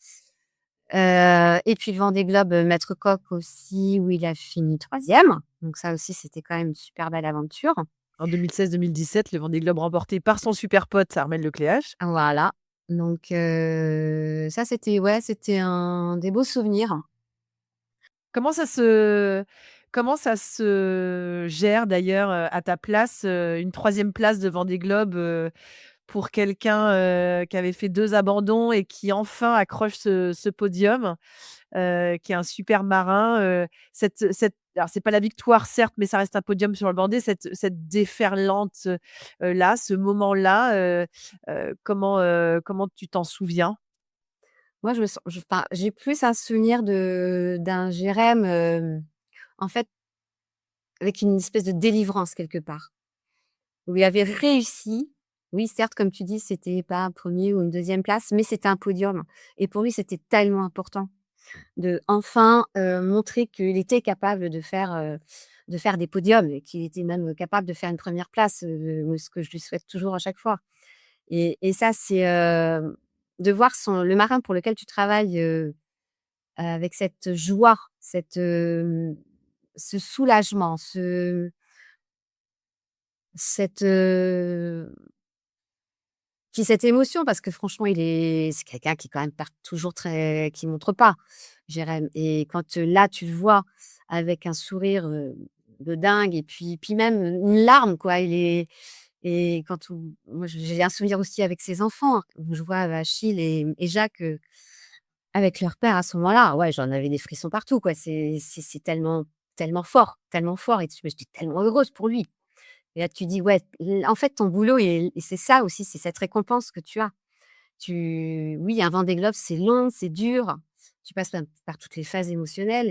Et puis le Vendée Globe, Maître Coq aussi, où il a fini 3e. Donc ça aussi, c'était quand même une super belle aventure. en 2016-2017, le Vendée Globe remporté par son super pote Armel Lecléache. Voilà, donc ça c'était, ouais, c'était un des beaux souvenirs. Comment ça se comment ça se gère d'ailleurs, à ta place, une troisième place de Vendée Globe, pour quelqu'un, qui avait fait 2 abandons et qui enfin accroche ce podium, qui est un super marin, cette alors c'est pas la victoire certes, mais ça reste un podium sur le Vendée, cette déferlante, là, ce moment-là, comment tu t'en souviens? Moi, je me sens je enfin, j'ai plus un souvenir d'un Jérém, en fait, avec une espèce de délivrance quelque part, où il avait réussi. Oui, certes, comme tu dis, c'était pas un 1er ou une deuxième place, mais c'était un podium, et pour lui, c'était tellement important de enfin, montrer qu'il était capable de faire des podiums, et qu'il était même capable de faire une première place, ce que je lui souhaite toujours à chaque fois. Et ça, c'est, de voir le marin pour lequel tu travailles, avec cette joie, ce soulagement, cette, puis cette émotion, parce que franchement, c'est quelqu'un qui quand même part toujours très qui montre pas, Jérém, et quand, là, tu le vois avec un sourire, de dingue, et puis même une larme, quoi. Et quand moi, j'ai un souvenir aussi avec ses enfants, hein, où je vois Achille et Jacques, avec leur père à ce moment-là. Ouais, j'en avais des frissons partout, quoi. C'est tellement, tellement fort, et j'étais tellement heureuse pour lui. Et là, tu dis: «Ouais, en fait, ton boulot, et c'est ça aussi, c'est cette récompense que tu as». Oui, un Vendée Globe, c'est long, c'est dur. Tu passes par toutes les phases émotionnelles,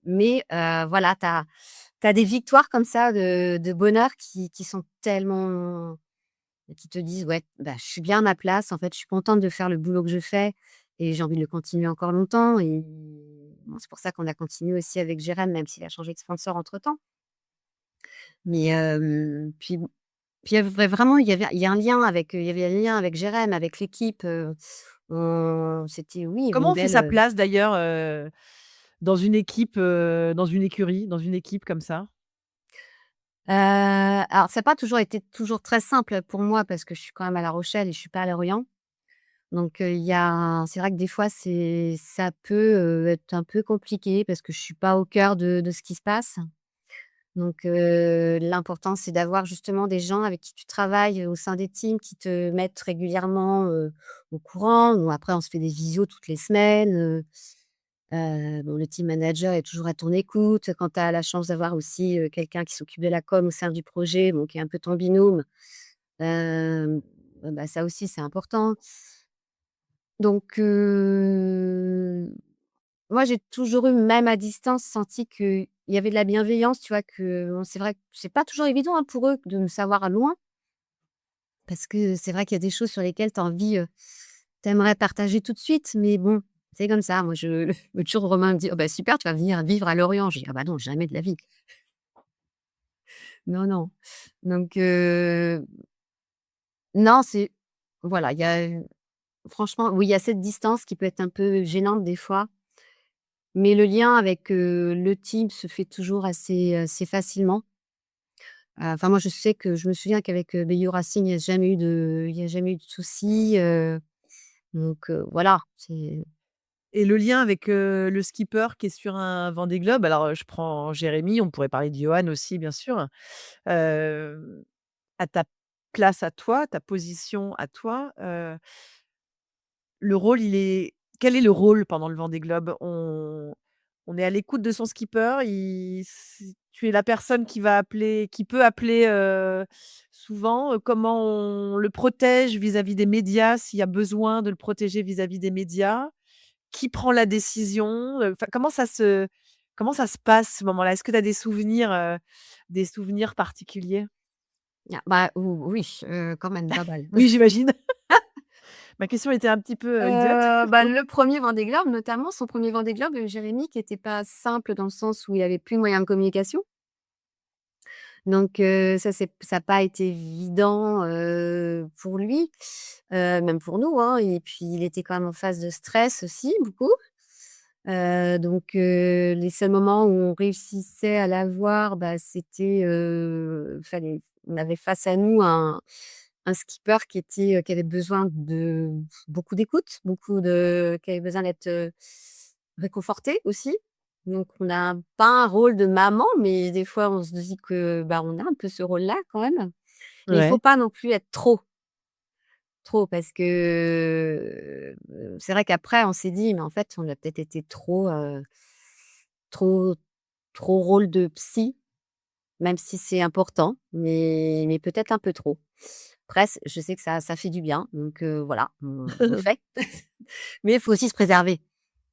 mais voilà, tu as des victoires comme ça de bonheur qui sont tellement, qui te disent: «Ouais, bah, je suis bien à ma place, en fait, je suis contente de faire le boulot que je fais, et j'ai envie de le continuer encore longtemps», et bon, c'est pour ça qu'on a continué aussi avec Jérém, même s'il a changé de sponsor entre-temps. Mais puis il y avait vraiment, il y avait un lien avec Jérém, avec l'équipe, c'était, oui, Comment une on fait belle, sa place d'ailleurs, dans une équipe, dans une écurie, dans une équipe comme ça? Alors ça a pas toujours été toujours très simple pour moi parce que je suis quand même à La Rochelle et je suis pas à Lorient. Donc il y a c'est vrai que des fois ça peut, être un peu compliqué parce que je suis pas au cœur de ce qui se passe. Donc l'important, c'est d'avoir justement des gens avec qui tu travailles au sein des teams qui te mettent régulièrement, au courant. Nous, après, on se fait des visios toutes les semaines, bon, le team manager est toujours à ton écoute. Quand tu as la chance d'avoir aussi, quelqu'un qui s'occupe de la com au sein du projet, bon, qui est un peu ton binôme, hem, bah, ça aussi, c'est important. Donc moi, j'ai toujours eu, même à distance, senti qu'il y avait de la bienveillance, tu vois? Que bon, c'est vrai que c'est pas toujours évident, hein, pour eux de me savoir à loin, parce que c'est vrai qu'il y a des choses sur lesquelles tu as envie, tu partager tout de suite, mais bon, c'est comme ça. Moi, je l'autre jour, Romain me dit: «Oh bah, super, tu vas venir vivre à Lorient». Je dis: «Ah bah non, jamais de la vie». Non, non. Donc non, c'est voilà, il y a, franchement, oui, il y a cette distance qui peut être un peu gênante des fois, mais le lien avec, le team se fait toujours assez facilement. Enfin, moi, je sais que je me souviens qu'avec, BU Racing, il y a jamais eu de soucis, donc voilà, c'est Et le lien avec, le skipper qui est sur un Vendée Globe, alors, je prends Jérémy, on pourrait parler de Johan aussi bien sûr. Hem, à ta place à toi, ta position à toi, le rôle il est quel est le rôle pendant le Vendée Globe? On est à l'écoute de son skipper, il si tu es la personne qui peut appeler, souvent, comment on le protège vis-à-vis des médias, s'il y a besoin de le protéger vis-à-vis des médias? Qui prend la décision? Enfin, comment ça se passe ce moment-là? Est-ce que tu as des souvenirs particuliers? bah, oui, quand même pas mal. Oui, j'imagine. Ma question était un petit peu, idiote. Bah, le 1er Vendée Globe notamment, son 1er Vendée Globe, Jérémy, qui était pas simple dans le sens où il y avait plus moyen de communication. Donc ça a pas été évident, pour lui, même pour nous, hein, et puis il était quand même en phase de stress aussi beaucoup. Donc les seuls moments où on réussissait à l'avoir, bah, c'était, fallait on avait face à nous un skipper qui avait besoin de beaucoup d'écoute, qui avait besoin d'être, réconforté aussi. Donc on n'a pas un rôle de maman, mais des fois on se dit que, bah, on a un peu ce rôle-là quand même. Mais il faut Ouais. pas non plus être trop parce que, c'est vrai qu'après on s'est dit: «Mais en fait on a peut-être été trop trop rôle de psy», même si c'est important, mais peut-être un peu trop. Après je sais que ça fait du bien, donc voilà, on le fait. Mais il faut aussi se préserver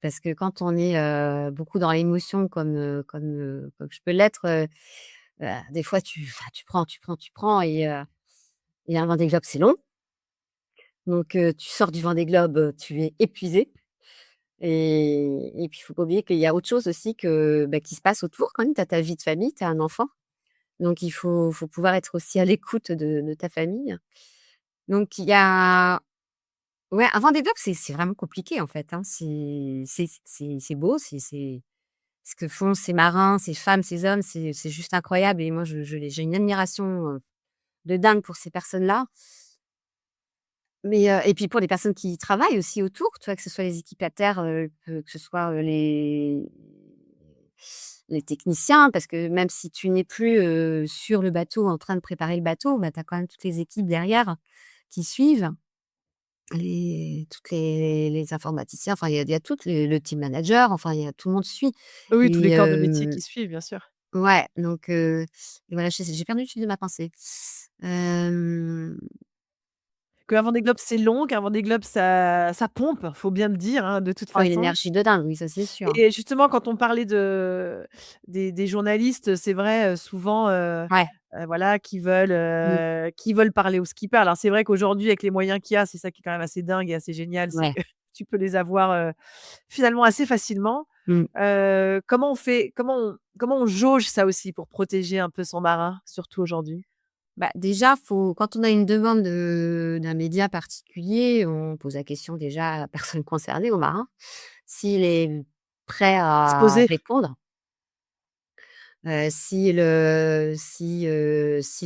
parce que quand on est, beaucoup dans l'émotion comme je peux l'être, des fois tu prends et un Vendée Globe c'est long. Donc tu sors du Vendée Globe, tu es épuisé. Et puis, il faut pas oublier qu'il y a autre chose aussi bah, qui se passe autour quand même. Tu as ta vie de famille, tu as un enfant, donc il faut pouvoir être aussi à l'écoute de ta famille. Donc il y a ouais, un Vendée Globe, c'est vraiment compliqué en fait, hein. C'est beau, c'est ce que font ces marins, ces femmes, ces hommes, c'est juste incroyable et moi j'ai une admiration, de dingue pour ces personnes-là. Mais et puis pour les personnes qui travaillent aussi autour, tu vois? Que ce soit les équipataires, que ce soit, les techniciens, parce que même si tu n'es plus, sur le bateau en train de préparer le bateau, bah, tu as quand même toutes les équipes derrière qui suivent, toutes les informaticiens, enfin il y a tout le team manager, enfin il y a tout le monde suit Oui, tous les et corps de métier qui suivent, bien sûr. ouais, donc voilà, j'ai perdu le fil de ma pensée. Hem, Qu'un Vendée Globe, c'est long, qu'un Vendée Globe, ça pompe, faut bien le dire, hein, de toute oh, une façon. énergie de dingue, oui, ça c'est sûr. Et justement, quand on parlait des journalistes, c'est vrai, souvent, Ouais. voilà, Mmh. qui veulent parler aux skippers. Alors c'est vrai qu'aujourd'hui, avec les moyens qu'il y a, c'est ça qui est quand même assez dingue et assez génial, c'est Ouais. que tu peux les avoir, finalement assez facilement. Mmh. Comment on jauge ça aussi pour protéger un peu son marin, surtout aujourd'hui? Bah, déjà, faut quand on a une demande d'un média particulier, on pose la question déjà à la personne concernée, au marin, s'il est prêt Se à poser. répondre. Si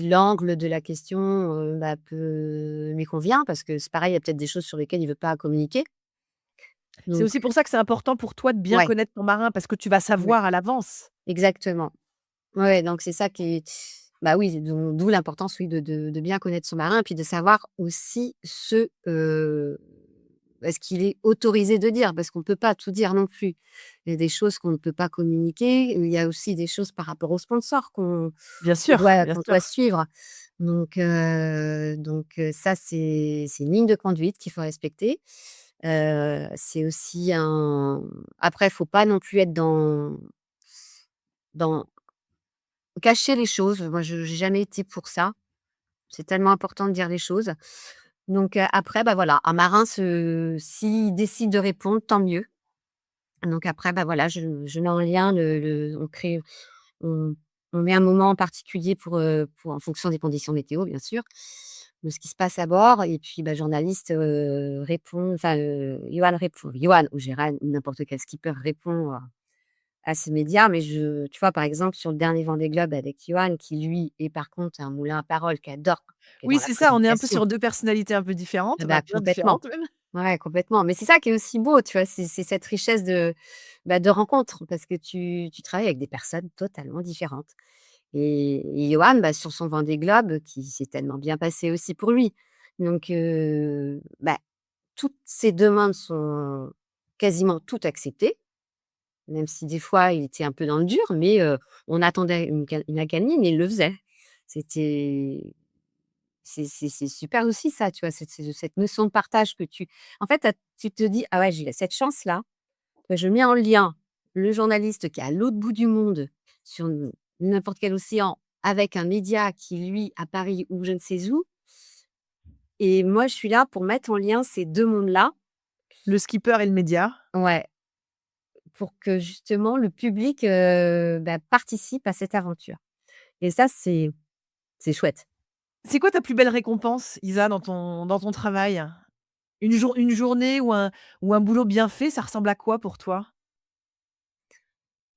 l'angle de la question, peut lui convient parce que c'est pareil, il y a peut-être des choses sur lesquelles il veut pas communiquer. C'est Donc aussi pour ça que c'est important pour toi de bien ouais, connaître ton marin parce que tu vas ouais, savoir à l'avance. exactement. Ouais, donc c'est ça qui est bah, oui, d'où l'importance, oui, de bien connaître son marin et puis de savoir aussi ce qu'il est autorisé de dire, parce qu'on ne peut pas tout dire non plus. Il y a des choses qu'on ne peut pas communiquer, il y a aussi des choses par rapport aux sponsors Bien qu'on doit sûr. suivre. Ça, c'est une ligne de conduite qu'il faut respecter. C'est aussi un après, il faut pas non plus être dans cacher les choses. Moi, je j'ai jamais été pour ça. C'est tellement important de dire les choses. Après, bah, voilà, un marin s'il décide de répondre, tant mieux. Donc après, bah, voilà, je mets en lien le on on met un moment en particulier pour en fonction des conditions météo, bien sûr, de ce qui se passe à bord et puis, bah, journaliste, répond enfin, Johan ou Gérald ou n'importe quel skipper répond à ces médias, mais tu vois, par exemple, sur le dernier Vendée Globe avec Johan qui lui est par contre un moulin à parole qui Oui, adore la c'est ça, on est un peu communication. sur 2 personnalités un peu Ah différentes, bah, enfin bien complètement. différentes même. Ouais, complètement. Mais c'est ça qui est aussi beau, tu vois? C'est cette richesse de rencontres parce que tu travailles avec des personnes totalement différentes et Johan, bah, sur son Vendée Globe, qui s'est tellement bien passé aussi pour lui. Bah, toutes ses demandes sont quasiment toutes acceptées. Même si des fois, il était un peu dans le dur, mais on attendait une accalmie, mais il le faisait. C'était c'est super aussi ça, tu vois? Cette notion de partage que en fait, tu te dis: «Ah ouais, j'ai cette chance-là, bah, je mets en lien le journaliste qui est à l'autre bout du monde, sur n'importe quel océan, avec un média qui, lui, à Paris ou je ne sais où et moi, je suis là pour mettre en lien ces 2 mondes-là». Le skipper et le média. Ouais, pour que justement le public, participe à cette aventure et ça, c'est chouette. C'est quoi ta plus belle récompense, Isa, dans ton travail? Une journée ou un boulot bien fait, ça ressemble à quoi pour toi?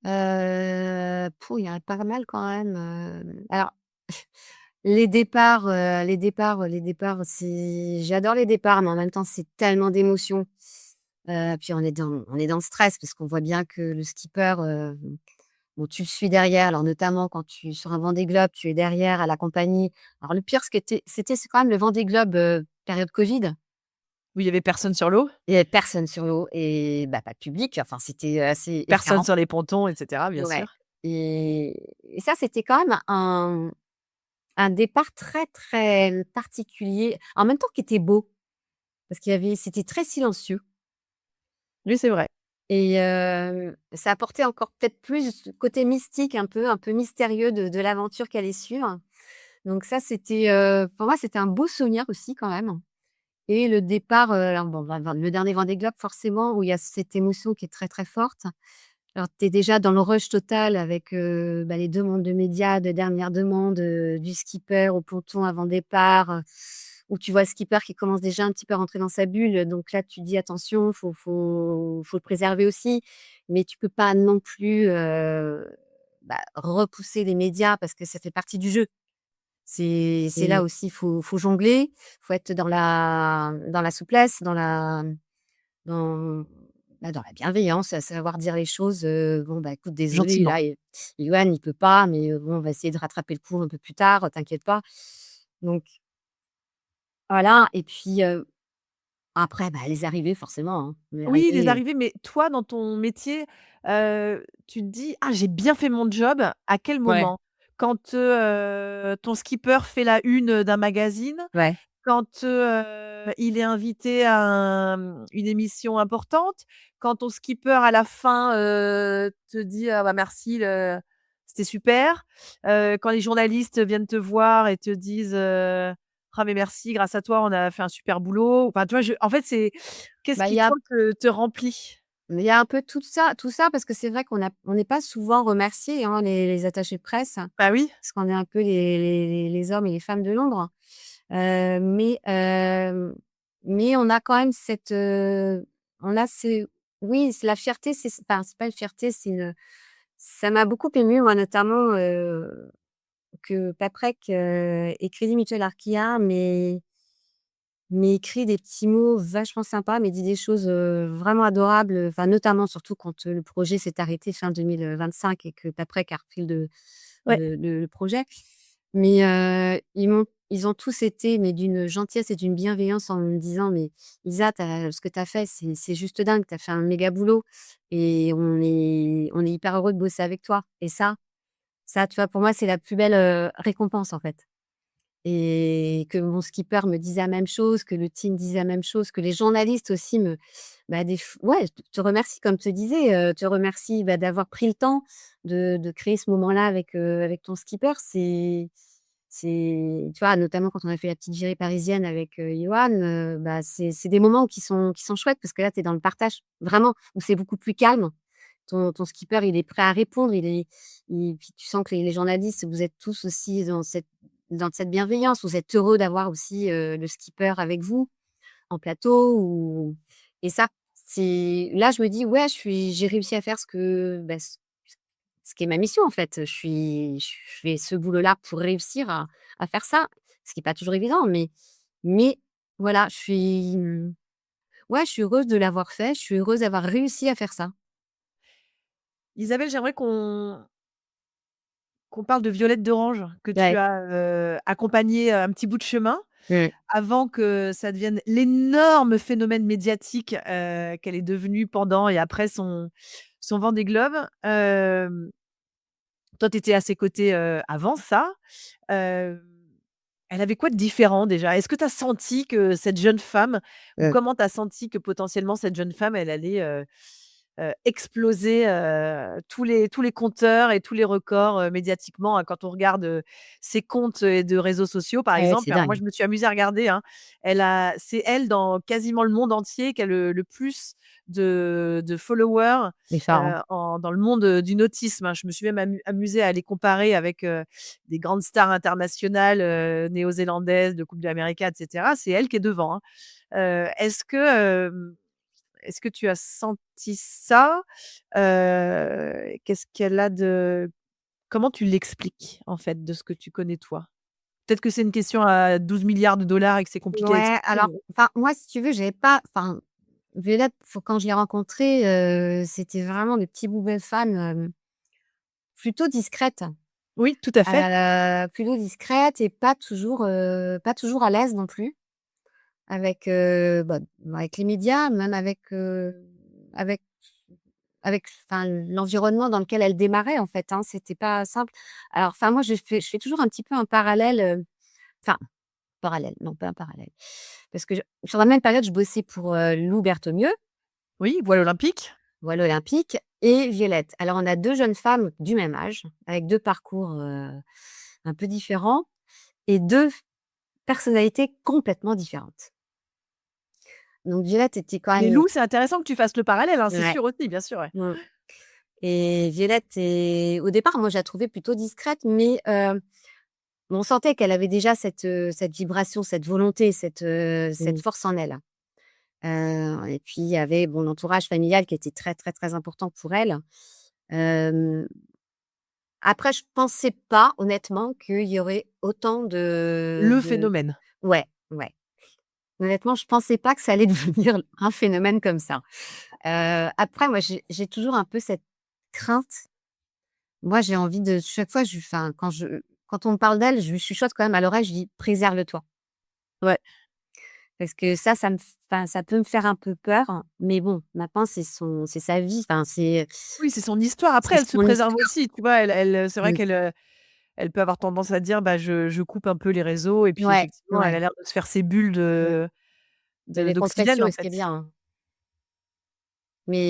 Il y en a pas mal quand même, alors les départs, c'est j'adore les départs, mais en même temps, c'est tellement d'émotions. Puis on est dans le stress parce qu'on voit bien que le skipper, bon, tu le suis derrière, alors notamment quand tu sur un Vendée Globe, tu es derrière à la compagnie. Alors le pire, c'est quand même le Vendée Globe, période covid. Où il y avait personne sur l'eau? Il y avait personne sur l'eau et bah, pas de public, enfin, c'était assez Personne effrayant. sur les pontons et cetera, bien Ouais sûr. et ça, c'était quand même un départ très, très particulier, en même temps qui était beau, parce c'était très silencieux Oui, c'est vrai. et ça apportait encore peut-être plus ce côté mystique un peu mystérieux de l'aventure qui allait suivre. Donc ça, pour moi, c'était un beau souvenir aussi quand même et le départ, alors bon, le dernier Vendée Globe forcément où il y a cette émotion qui est très, très forte. Alors, tu es déjà dans le rush total avec, les demandes de médias, de dernières demandes, du skipper au ponton avant départ, où tu vois le skipper qui commence déjà un petit peu à rentrer dans sa bulle. Donc là, tu dis: «Attention, faut le préserver aussi». Mais tu peux pas non plus, repousser les médias parce que ça fait partie du jeu. C'est là Et aussi, faut jongler, faut être dans la souplesse, dans dans la bienveillance, à savoir dire les choses, «Bon, bah, écoute, désolé, gentiment. là, Yoann, il peut pas, mais bon, on va essayer de rattraper le coup un peu plus tard, t'inquiète pas». Donc voilà et puis, après, bah, les arrivées forcément, hein. Les Oui, les arrivées arrivées, mais toi, dans ton métier, tu te dis: «Ah, j'ai bien fait mon job». À quel ouais, moment? Quand, ton skipper fait la une, d'un magazine? ouais. Quand, il est invité à une émission importante? Quand ton skipper à la fin, te dit: «Ah bah merci, c'était super». Quand les journalistes viennent te voir et te disent, «Ah mais merci, grâce à toi, on a fait un super boulot». Enfin, tu vois, en fait, c'est qu'est-ce Bah, qui toi te remplit? il y a un peu tout ça parce que c'est vrai on n'est pas souvent remerciés, hein, les attachés de presse, Bah oui, parce qu'on est un peu les hommes et les femmes de l'ombre. Heu, mais hem, mais on a quand même on a ce oui, c'est la fierté, c'est pas une fierté, Ça m'a beaucoup émue, moi, notamment, que Paprec, et Crédit Mutuel Arkia m'ait écrit des petits mots vachement sympas, m'ait dit des choses, vraiment adorables, enfin, notamment, surtout quand, le projet s'est arrêté fin 2025 et que Paprec a repris Ouais. le projet. Mais, ils ont tous été, mais d'une gentillesse et d'une bienveillance en me disant: «Mais Isa, ce que tu as fait, c'est juste dingue. Tu as fait un méga boulot et on est hyper heureux de bosser avec toi» et ça, tu vois, pour moi, c'est la plus belle, récompense, en fait. Et que mon skipper me dise la même chose, que le team dise la même chose, que les journalistes aussi des f ouais, te remercient comme te disais, te remercient, d'avoir pris le temps de créer ce moment-là avec ton skipper. C'est tu vois, notamment quand on a fait la petite virée parisienne avec, Yoann, c'est des moments qui sont chouettes parce que là, tu es dans le partage, vraiment, où c'est beaucoup plus calme. Ton skipper, il est prêt à répondre, puis tu sens que les journalistes, vous êtes tous aussi dans cette bienveillance. Vous êtes heureux d'avoir aussi, le skipper avec vous en plateau ou et ça, c'est là, je me dis: «Ouais, j'ai réussi à faire ce qui est ma mission, en fait. Je fais ce boulot-là pour réussir à faire ça», ce qui est pas toujours évident, mais voilà, ouais, je suis heureuse de l'avoir fait. Je suis heureuse d'avoir réussi à faire ça. Isabelle, j'aimerais qu'on parle de Violette d'Orange que tu Ouais. as, accompagnée, un petit bout de chemin Mmh. avant que ça devienne l'énorme phénomène médiatique, qu'elle est devenue pendant et après son Vendée Globe. Toi, tu étais à ses côtés, avant ça. Hem, Elle avait quoi de différent déjà? Est-ce que tu as senti que cette jeune femme ou comment tu as senti que potentiellement cette jeune femme, elle allait, exploser, tous les compteurs et tous les records, médiatiquement, hein? Quand on regarde, ses comptes, de réseaux sociaux, par Ouais, c'est exemple. Alors moi, dingue. je me suis amusée à regarder, hein. C'est elle dans quasiment le monde entier qui a le plus de followers, Les phares, hein. dans le monde, du nautisme, hein. Je me suis même amusée à les comparer avec, des grandes stars internationales, néo-zélandaises de Coupe d'América et cetera. C'est elle qui est devant, hein. Est-ce que tu as senti ça? Qu'est-ce qu'elle a de comment tu l'expliques, en fait, de ce que tu connais toi? Peut-être que c'est une question à 12 milliards de dollars et que c'est compliqué à Ouais, expliquer, alors, mais enfin, moi, si tu veux, j'avais pas enfin, Violette, quand je l'ai rencontrée, c'était vraiment des petits bouts de femmes, plutôt discrètes. oui, tout à fait. Plutôt discrètes et pas toujours à l'aise non plus avec les médias, même avec avec enfin, l'environnement dans lequel elle démarrait, en fait, hein. C'était pas simple. Alors, enfin, moi, je fais toujours un petit peu un parallèle, enfin, parallèle, non, pas un parallèle. Parce que sur la même période, je bossais pour, Lou Berthemieux, Oui, voile olympique. voile olympique et Violette. Alors on a 2 jeunes femmes du même âge, avec 2 parcours, un peu différents et 2 personnalités complètement différentes. Donc Violette était quand Mais même Lou, c'est intéressant que tu fasses le parallèle, hein, c'est ouais, sûr aussi, bien sûr, ouais. mmh et Violette est au départ, moi je la trouvais plutôt discrète, mais on sentait qu'elle avait déjà cette vibration, cette volonté, cette Mmh. force en elle. Et puis il y avait, bon, l'entourage familial qui était très, très, très important pour elle. Hem, Après je pensais pas honnêtement qu'il y aurait autant Le de phénomène. ouais, ouais. Honnêtement, je pensais pas que ça allait devenir un phénomène comme ça. Après moi j'ai toujours un peu cette crainte. Moi j'ai envie de chaque fois enfin quand on me parle d'elle, je lui chuchote quand même à l'oreille, je dis: «Préserve-toi». Ouais. Parce que enfin, ça peut me faire un peu peur, mais bon, maintenant c'est sa vie, enfin Oui, c'est son histoire. Après, c'est elle se son préserve histoire. aussi, tu vois? C'est vrai Mmh. qu'elle, elle peut avoir tendance à dire: «Bah, je coupe un peu les réseaux» et puis Ouais, effectivement, elle ouais, a l'air de se faire ses bulles mmh, de d'oxygène, décompression en et ce qui est fait. bien, hein.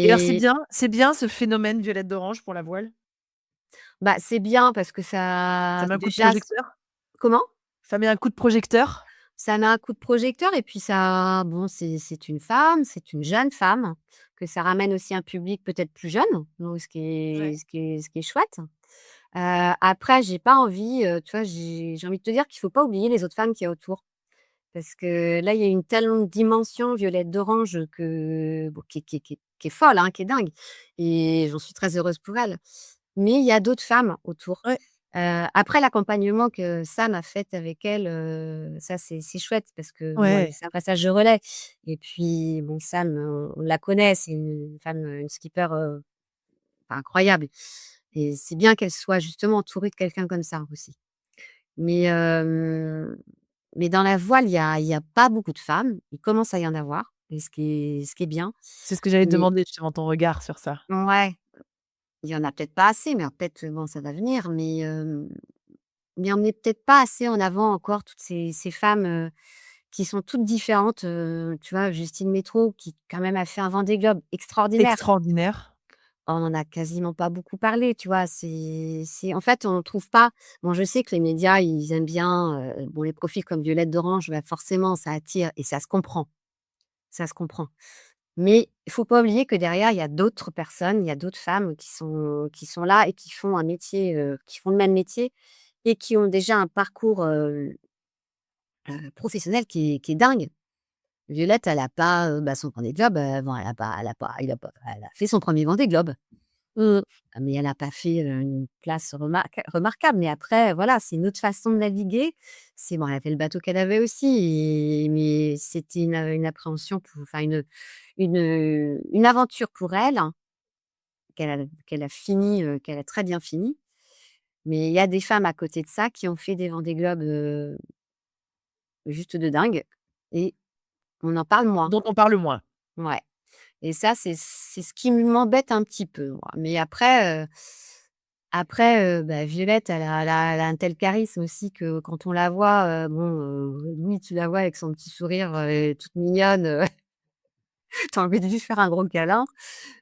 Et alors Mais c'est bien ce phénomène Violette d'Orange pour la voile? c'est bien parce que Ça ça met un coup de déjà projecteur? comment? Ça met un coup de projecteur? Ça met un coup de projecteur et puis ça bon, c'est une femme, c'est une jeune femme, que ça ramène aussi un public peut-être plus jeune, donc Ouais. ce qui est chouette. Après j'ai pas envie, tu vois, j'ai envie de te dire qu'il faut pas oublier les autres femmes qu'il y a autour. Parce que là, il y a une telle dimension Violette d'Orange que bon, qui est folle, hein, qui est dingue et j'en suis très heureuse pour elle. mais il y a d'autres femmes autour. Ouais, Après l'accompagnement que Sam a fait avec elle, ça c'est chouette parce que bon, ouais. c'est un passage de relais et puis bon Sam, on la connaît, c'est une femme, une skipper, enfin incroyable et c'est bien qu'elle soit justement entourée de quelqu'un comme ça aussi. Mais mais dans la voile, il y a pas beaucoup de femmes. Il commence à y en avoir et ce qui est bien. C'est ce que j'allais te Mais demander justement ton regard sur ça. ouais, il y en a peut-être pas assez, mais peut-être, bon, ça va venir, mais on met peut-être pas assez en avant encore toutes ces femmes, qui sont toutes différentes, tu vois? Justine Métraux qui quand même a fait un Vendée Globe extraordinaire. Extraordinaire. On en a quasiment pas beaucoup parlé, tu vois? C'est en fait, on trouve pas bon, je sais que les médias, ils aiment bien, bon, les profils comme Violette d'Orange, bah, forcément, ça attire et ça se comprend, ça se comprend. Mais il faut pas oublier que derrière, il y a d'autres personnes, il y a d'autres femmes qui sont là et qui font un métier, qui font le même métier et qui ont déjà un parcours, professionnel qui est dingue. Violette, elle a pas, bah, son Vendée Globe, bon, elle a fait son premier er Vendée Globe. Mmh. Mais elle a pas fait, une place remarquable. Mais après, voilà, c'est une autre façon de naviguer. C'est bon, elle a fait le bateau qu'elle avait aussi mais c'était une appréhension pour enfin une aventure pour elle, hein, qu'elle a fini, qu'elle a très bien fini. Mais il y a des femmes à côté de ça qui ont fait des Vendée Globe, juste de dingue et on en parle moins. Dont on parle moins. Ouais. Et ça, c'est ce qui m'embête un petit peu, moi. Mais après, bah, Violette, elle a un tel charisme aussi que quand on la voit, bon, oui, tu la vois avec son petit sourire, toute mignonne, tu as envie de lui faire un gros câlin.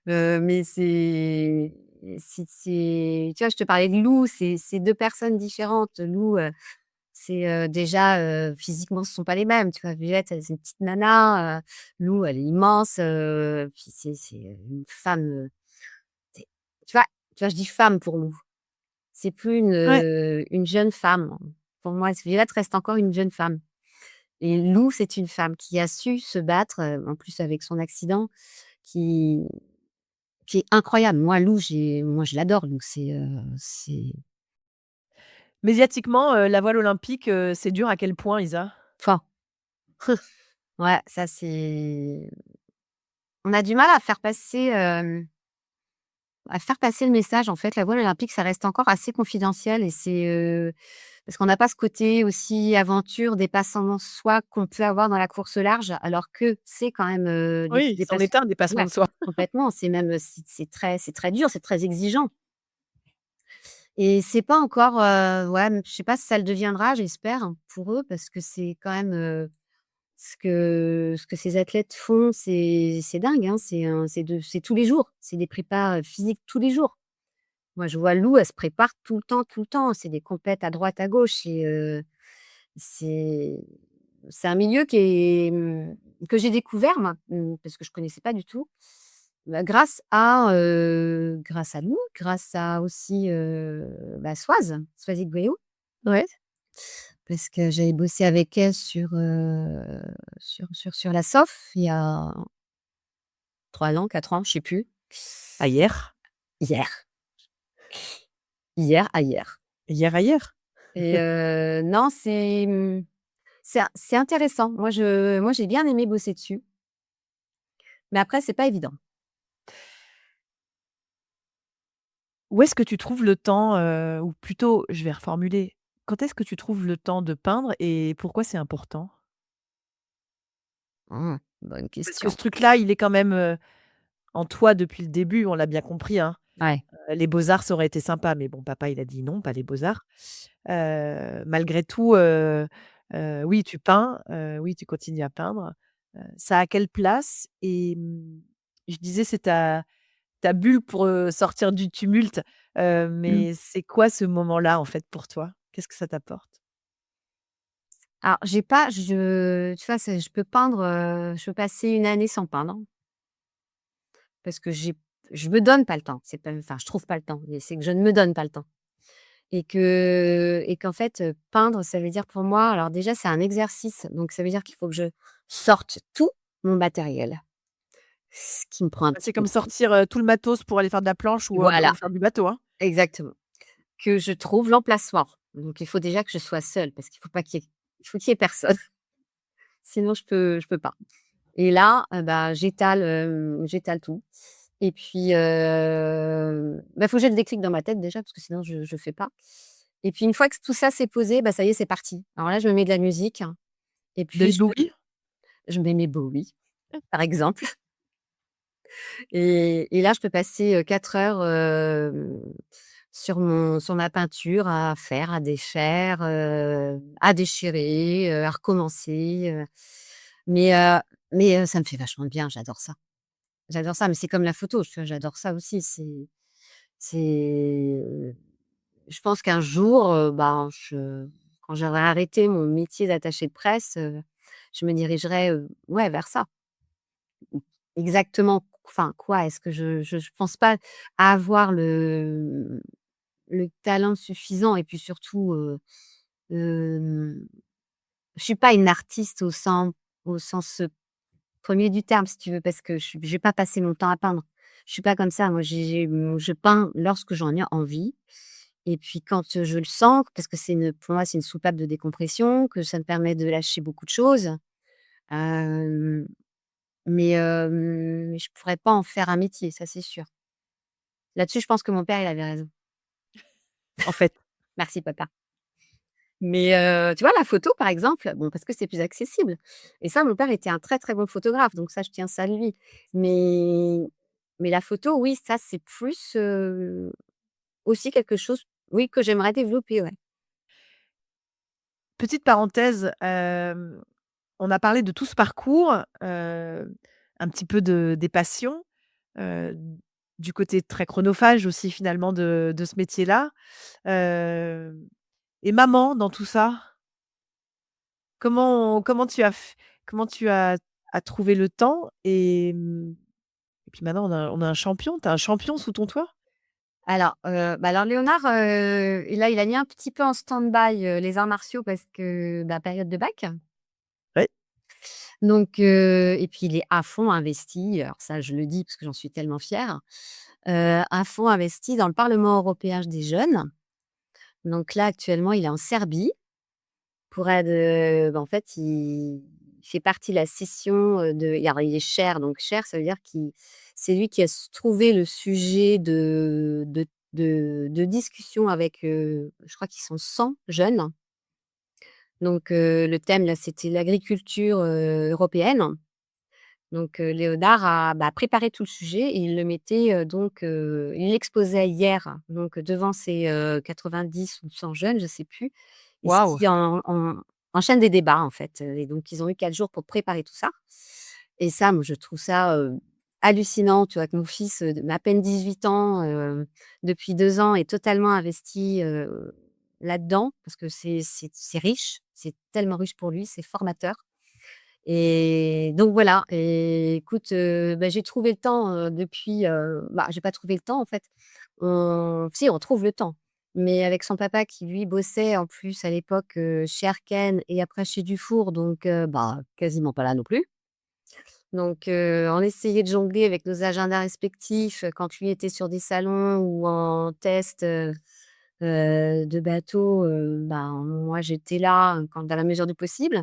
Mais c'est tu vois, je te parlais de Lou, c'est 2 personnes différentes. Lou, c'est, déjà, physiquement, ce sont pas les mêmes, tu vois? Violette, c'est une petite nana, Lou, elle est immense, puis c'est une femme, c'est tu vois, je dis femme pour Lou. C'est plus Ouais. une jeune femme. Pour moi, Violette reste encore une jeune femme et Lou, c'est une femme qui a su se battre, en plus avec son accident, qui qui est incroyable. Moi, je l'adore Lou, c'est Médiatiquement, la voile olympique, c'est dur à quel point, Isa? enfin, ouais, ça c'est on a du mal à faire passer le message, en fait. La voile olympique, ça reste encore assez confidentiel et parce qu'on n'a pas ce côté aussi aventure, dépassement de soi qu'on peut avoir dans la course au large, alors que c'est quand même, des Oui, c'en dépasse est un dépassement ouais, de soi. complètement. C'est même, c'est très dur, c'est très exigeant et c'est pas encore, ouais, je sais pas si ça le deviendra, j'espère, hein, pour eux parce que c'est quand même, ce que ces athlètes font, c'est dingue, hein. C'est tous les jours. C'est des prépas, physiques tous les jours. Moi, je vois Lou, elle se prépare tout le temps, tout le temps. C'est des compètes à droite, à gauche et c'est c'est un milieu que j'ai découvert moi, parce que je connaissais pas du tout, bah, grâce à Lou, grâce à aussi, bah, Soisy Gouéou, Ouais. parce que j'avais bossé avec elle sur la SOF il y a 3 ans, 4 ans, je sais plus. À hier. Hier, hier à hier Hier à hier. et non, c'est intéressant. Moi, j'ai bien aimé bosser dessus, mais après, c'est pas évident. Où est-ce que tu trouves le temps, ou plutôt, je vais reformuler, quand est-ce que tu trouves le temps de peindre et pourquoi c'est important? Bonne Parce que question. ce truc-là, il est quand même, en toi depuis le début, on l'a bien compris, hein. Ouais. Les beaux-arts, ça aurait été sympa, mais bon, papa, il a dit: «Non, pas les beaux-arts». Malgré tout, oui, tu peins, oui, tu continues à peindre. Ça a quelle place? Et je disais, c'est ta bulle pour, sortir du tumulte, Mmh. mais c'est quoi ce moment-là, en fait, pour toi? Qu'est-ce que ça t'apporte? Alors, j'ai pas je tu vois, je peux peindre, je peux passer une année sans peindre parce que je me donne pas le temps. C'est pas enfin, je trouve pas le temps, mais c'est que je ne me donne pas le temps et qu'en fait, peindre, ça veut dire pour moi alors déjà, c'est un exercice, donc ça veut dire qu'il faut que je sorte tout mon matériel, ce qui me prend un Bah, petit c'est peu comme de temps. sortir, tout le matos pour aller faire de la planche ou Voilà. faire du bateau, hein. exactement, que je trouve l'emplacement. Donc il faut déjà que je sois seule parce qu'il faut qu'il y ait personne, sinon je peux pas. Et là, bah, j'étale tout et puis, bah, faut que j'ai le déclic dans ma tête déjà parce que sinon je fais pas et puis une fois que tout ça c'est posé, bah, ça y est, c'est parti. Alors là, je me mets de la musique et puis David Bowie? je mets mes Bowie, par exemple et là, je peux passer, 4 heures, sur ma peinture à faire, à défaire, à déchirer, à recommencer, mais heu ça me fait vachement de bien, j'adore ça. J'adore ça, mais c'est comme la photo, tu vois? J'adore ça aussi. C'est je pense qu'un jour, ben, quand j'aurai arrêté mon métier d'attaché de presse, je me dirigerai, ouais, vers ça. Exactement, enfin, quoi? Est-ce que je pense pas avoir le talent suffisant et puis surtout, hem, je suis pas une artiste au sens, 1er du terme, si tu veux, parce que je vais pas passer mon temps à peindre. Je suis pas comme ça. Moi, je peins lorsque j'en ai envie et puis quand, je le sens, parce que pour moi, c'est une soupape de décompression, que ça me permet de lâcher beaucoup de choses. Hem, mais je pourrais pas en faire un métier, ça, c'est sûr. Là-dessus, je pense que mon père, il avait raison. En fait, Merci papa. Mais tu vois, la photo, par exemple, bon, parce que c'est plus accessible et ça, mon père était un très, très bon photographe, donc ça, je tiens ça à lui. Mais mais la photo, oui, ça, c'est plus, aussi quelque chose, oui, que j'aimerais développer, ouais. petite parenthèse, on a parlé de tout ce parcours, un petit peu des passions, heu, du côté très chronophage aussi finalement de ce métier-là. Hem Et maman dans tout ça? Comment tu as trouvé le temps et puis maintenant on a un champion, tu as un champion sous ton toit? Alors Léonard, là, il a mis un petit peu en stand-by, les arts martiaux parce que, bah, période de bac. Ouais. Donc et puis il est à fond investi, alors ça je le dis parce que j'en suis tellement fière, à fond investi dans le Parlement européen des jeunes. Donc là, actuellement, il est en Serbie pour être, bah, en fait, il fait partie de la session, alors il est chair, donc chair, ça veut dire qu'il c'est lui qui a trouvé le sujet de discussion avec, je crois qu'ils sont 100 jeunes. Donc le thème là, c'était l'agriculture, européenne. Donc Léonard a, bah, préparé tout le sujet et il le mettait, il l'exposait hier, donc devant ses, 90 ou 100 jeunes, je sais plus, et ce Waouh! qui en enchaîne des débats, en fait, et donc ils ont eu 4 jours pour préparer tout ça et ça, moi, je trouve ça, hallucinant, tu vois? Que mon fils, à peine 18 ans, depuis 2 ans, est totalement investi, là-dedans parce que c'est riche, c'est tellement riche pour lui, c'est formateur. Et donc voilà, et écoute, bah, j'ai trouvé le temps, depuis, bah, j'ai pas trouvé le temps en fait. On Si, on trouve le temps, mais avec son papa qui lui bossait en plus à l'époque, chez Arken et après chez Dufour, donc bah, quasiment pas là non plus. Donc on essayait de jongler avec nos agendas respectifs, quand lui était sur des salons ou en test, de bateau, ben, moi j'étais là, quand dans la mesure du possible.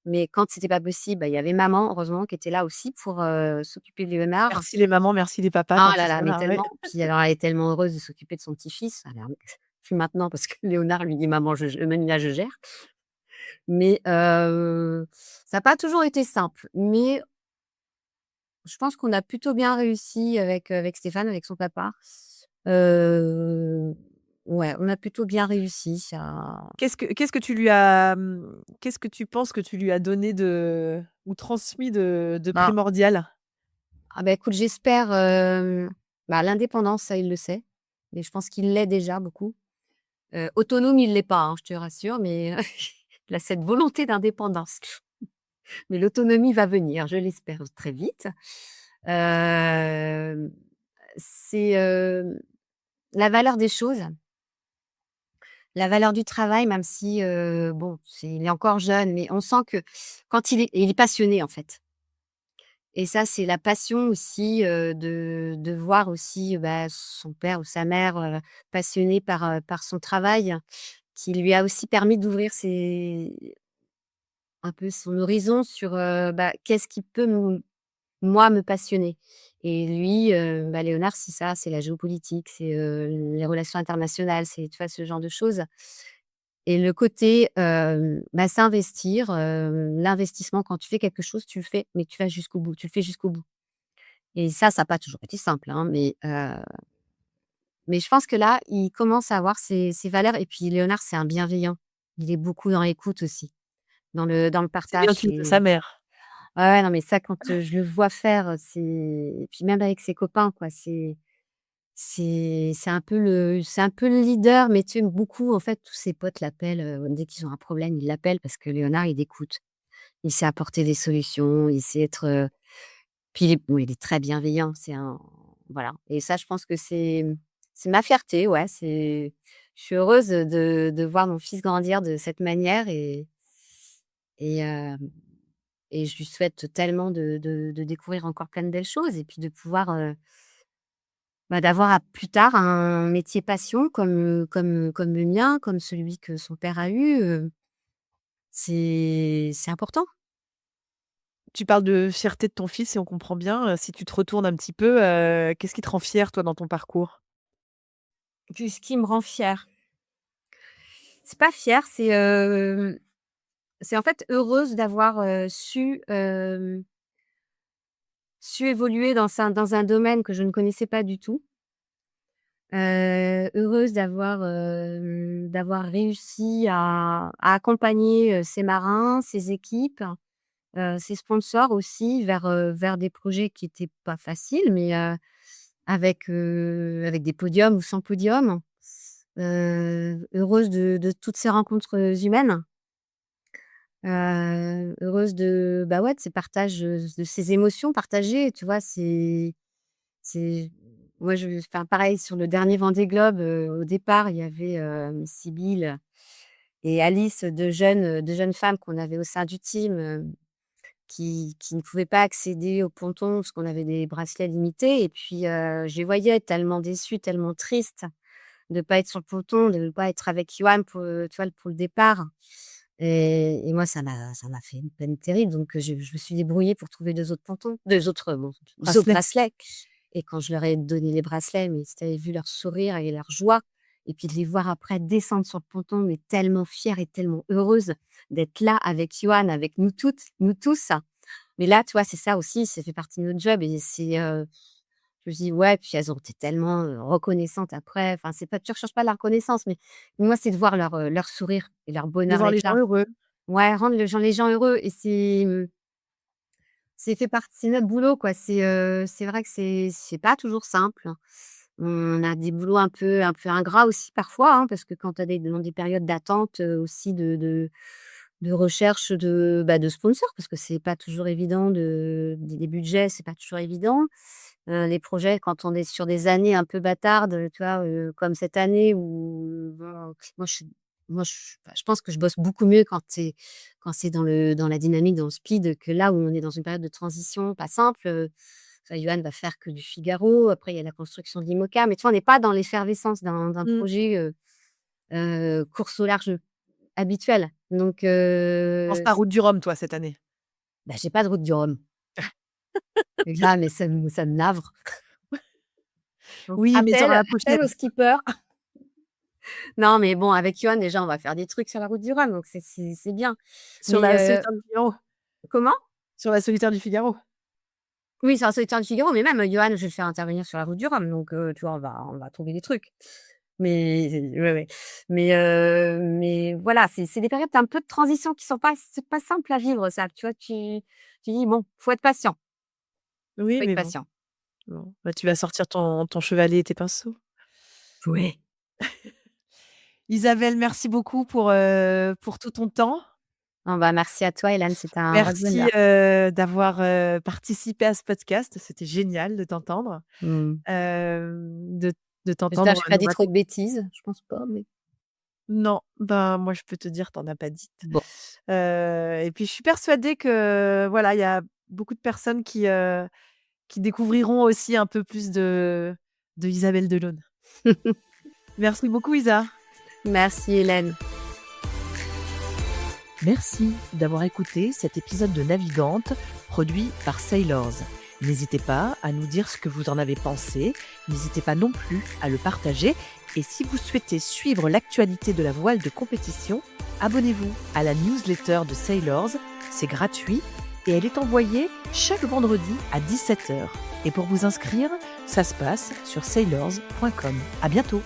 Mais quand c'était pas possible, bah, il y avait maman, heureusement, qui était là aussi pour, s'occuper de Léonard. Merci les mamans, merci les papas Ah quand là ils là, sont mais là, ouais. tellement. Puis alors, elle est tellement heureuse de s'occuper de son petit-fils. Alors, plus maintenant parce que Léonard lui dit: «Maman, même là, je gère». Mais ça a pas toujours été simple. Mais je pense qu'on a plutôt bien réussi avec Stéphane, avec son papa. Heu, ouais, on a plutôt bien réussi à. Qu'est-ce que tu penses que tu lui as donné ou transmis de Ben, primordial? ah bah, écoute, j'espère, bah, l'indépendance, ça, il le sait, et je pense qu'il l'est déjà beaucoup. Autonome, il l'est pas, hein, je te rassure, mais il a cette volonté d'indépendance. Mais l'autonomie va venir, je l'espère très vite. Hem, c'est, la valeur des choses, la valeur du travail, même si, bon, il est encore jeune, mais on sent que quand il est passionné, en fait. et ça, c'est la passion aussi, de voir aussi, bah, son père ou sa mère, passionné par son travail, qui lui a aussi permis d'ouvrir ses un peu son horizon sur, bah, qu'est-ce qui peut moi, me passionner. Et lui, bah, Léonard, c'est ça, c'est la géopolitique, c'est, les relations internationales, c'est, tu vois, ce genre de choses. Et le côté, bah, s'investir, l'investissement quand tu fais quelque chose, tu le fais, mais tu vas jusqu'au bout, tu le fais jusqu'au bout. Et ça a pas toujours été simple, hein, mais je pense que là, il commence à avoir ses valeurs, et puis Léonard, c'est un bienveillant. Il est beaucoup dans l'écoute aussi, dans le C'est bien le partage, fils de sa mère. ouais, ouais, non, mais ça, quand, je le vois faire, c'est et puis même avec ses copains, quoi, c'est un peu le leader, mais tu sais, beaucoup, en fait, tous ses potes l'appellent, dès qu'ils ont un problème, ils l'appellent parce que Léonard, il écoute. Il sait apporter des solutions, il sait être, puis il est très bienveillant, c'est un voilà, et ça, je pense que c'est ma fierté, ouais, je suis heureuse de voir mon fils grandir de cette manière, et et je lui souhaite tellement de découvrir encore plein de belles choses, et puis de pouvoir, bah, d'avoir à plus tard un métier passion comme le mien, comme celui que son père a eu, c'est important. Tu parles de fierté de ton fils et on comprend bien, si tu te retournes un petit peu, qu'est-ce qui te rend fière toi dans ton parcours? Puis ce qui me rend fière, c'est pas fière, c'est en fait heureuse d'avoir, su évoluer dans un domaine que je ne connaissais pas du tout. Heureuse d'avoir réussi à accompagner, ces marins, ces équipes, ses sponsors aussi vers des projets qui étaient pas faciles, mais avec des podiums ou sans podium. Heureuse de toutes ces rencontres humaines. Heureuse de, bah, ouais, de ces partages, de ces émotions partagées, tu vois? C'est moi, enfin, pareil sur le dernier Vendée Globe, au départ, il y avait, Sibylle et Alice, 2 jeunes femmes qu'on avait au sein du team, qui ne pouvaient pas accéder au ponton parce qu'on avait des bracelets limités, et puis, je les voyais tellement déçues, tellement tristes de pas être sur le ponton, de ne pas être avec Johan pour, tu vois, pour le départ, et moi ça m'a fait une peine terrible, donc, je me suis débrouillée pour trouver 2 autres pontons, 2 autres, bon, 2 autres Bracelet. bracelets, et quand je leur ai donné les bracelets, mais si tu avais vu leur sourire et leur joie, et puis de les voir après descendre sur le ponton, mais tellement fières et tellement heureuses d'être là avec Johan, avec nous toutes, nous tous. Mais là, tu vois, c'est ça aussi, ça fait partie de notre job, et je me dis: «Ouais», puis elles ont été tellement, reconnaissantes après. Enfin, c'est pas, tu recherches pas la reconnaissance, mais moi, c'est de voir leur sourire et leur De bonheur voir les d'être gens là. heureux. Ouais, rendre les gens heureux, et c'est fait partie, c'est notre boulot, quoi. C'est vrai que c'est pas toujours simple. On a des boulots un peu ingrats aussi parfois, hein, parce que quand tu as dans des périodes d'attente, aussi de recherche de sponsors, parce que c'est pas toujours évident, des budgets, c'est pas toujours évident. Les projets, quand on est sur des années un peu bâtardes, tu vois, comme cette année où bon, je pense que je bosse beaucoup mieux quand c'est dans la dynamique, dans le speed, que là où on est dans une période de transition pas simple. Enfin, Johan va faire que du Figaro, après il y a la construction de l'IMOCA, mais tu vois, on n'est pas dans l'effervescence d'un Mmh. projet, course au large habituel. Donc Pense pas route du Rhum toi cette année? bah, j'ai pas de route du Rhum. Et là, mais ça me navre. Donc Oui, mais sur appel la appel au prochaine. skipper. Non, mais bon, avec Johan, déjà, on va faire des trucs sur la route du Rhum, donc c'est bien. Sur Mais la solitaire du Figaro. comment? Sur la solitaire du Figaro. Oui, c'est un solitaire du Figaro, mais même Johan, je vais le faire intervenir sur la route du Rhum, donc tu vois, on va trouver des trucs. Mais ouais, ouais. Mais voilà, c'est des périodes un peu de transition qui sont pas c'est pas simple à vivre, ça. Tu vois, tu dis: «Bon, faut être patient, Oui, faut être mais bon, patient». bon, bah, tu vas sortir ton chevalet et tes pinceaux. Ouais. Isabelle, merci beaucoup pour tout ton temps. Ah bah, merci à toi, Hélène, c'était un vrai Merci, bonheur. d'avoir, participé à ce podcast. C'était génial de t'entendre, Mmh. de J'espère t'entendre que j'ai pas nous dit trop de raconter. bêtises, je pense pas, mais Non, ben, moi, je peux te dire, tu en as pas dites. bon. Et puis je suis persuadée que, voilà, il y a beaucoup de personnes qui découvriront aussi un peu plus de Isabelle Delon. Merci beaucoup Isa. Merci Hélène. Merci d'avoir écouté cet épisode de Navigante produit par Sailors. N'hésitez pas à nous dire ce que vous en avez pensé, n'hésitez pas non plus à le partager et si vous souhaitez suivre l'actualité de la voile de compétition, abonnez-vous à la newsletter de Sailors, c'est gratuit et elle est envoyée chaque vendredi à 17h. Et pour vous inscrire, ça se passe sur sailors.com. À bientôt.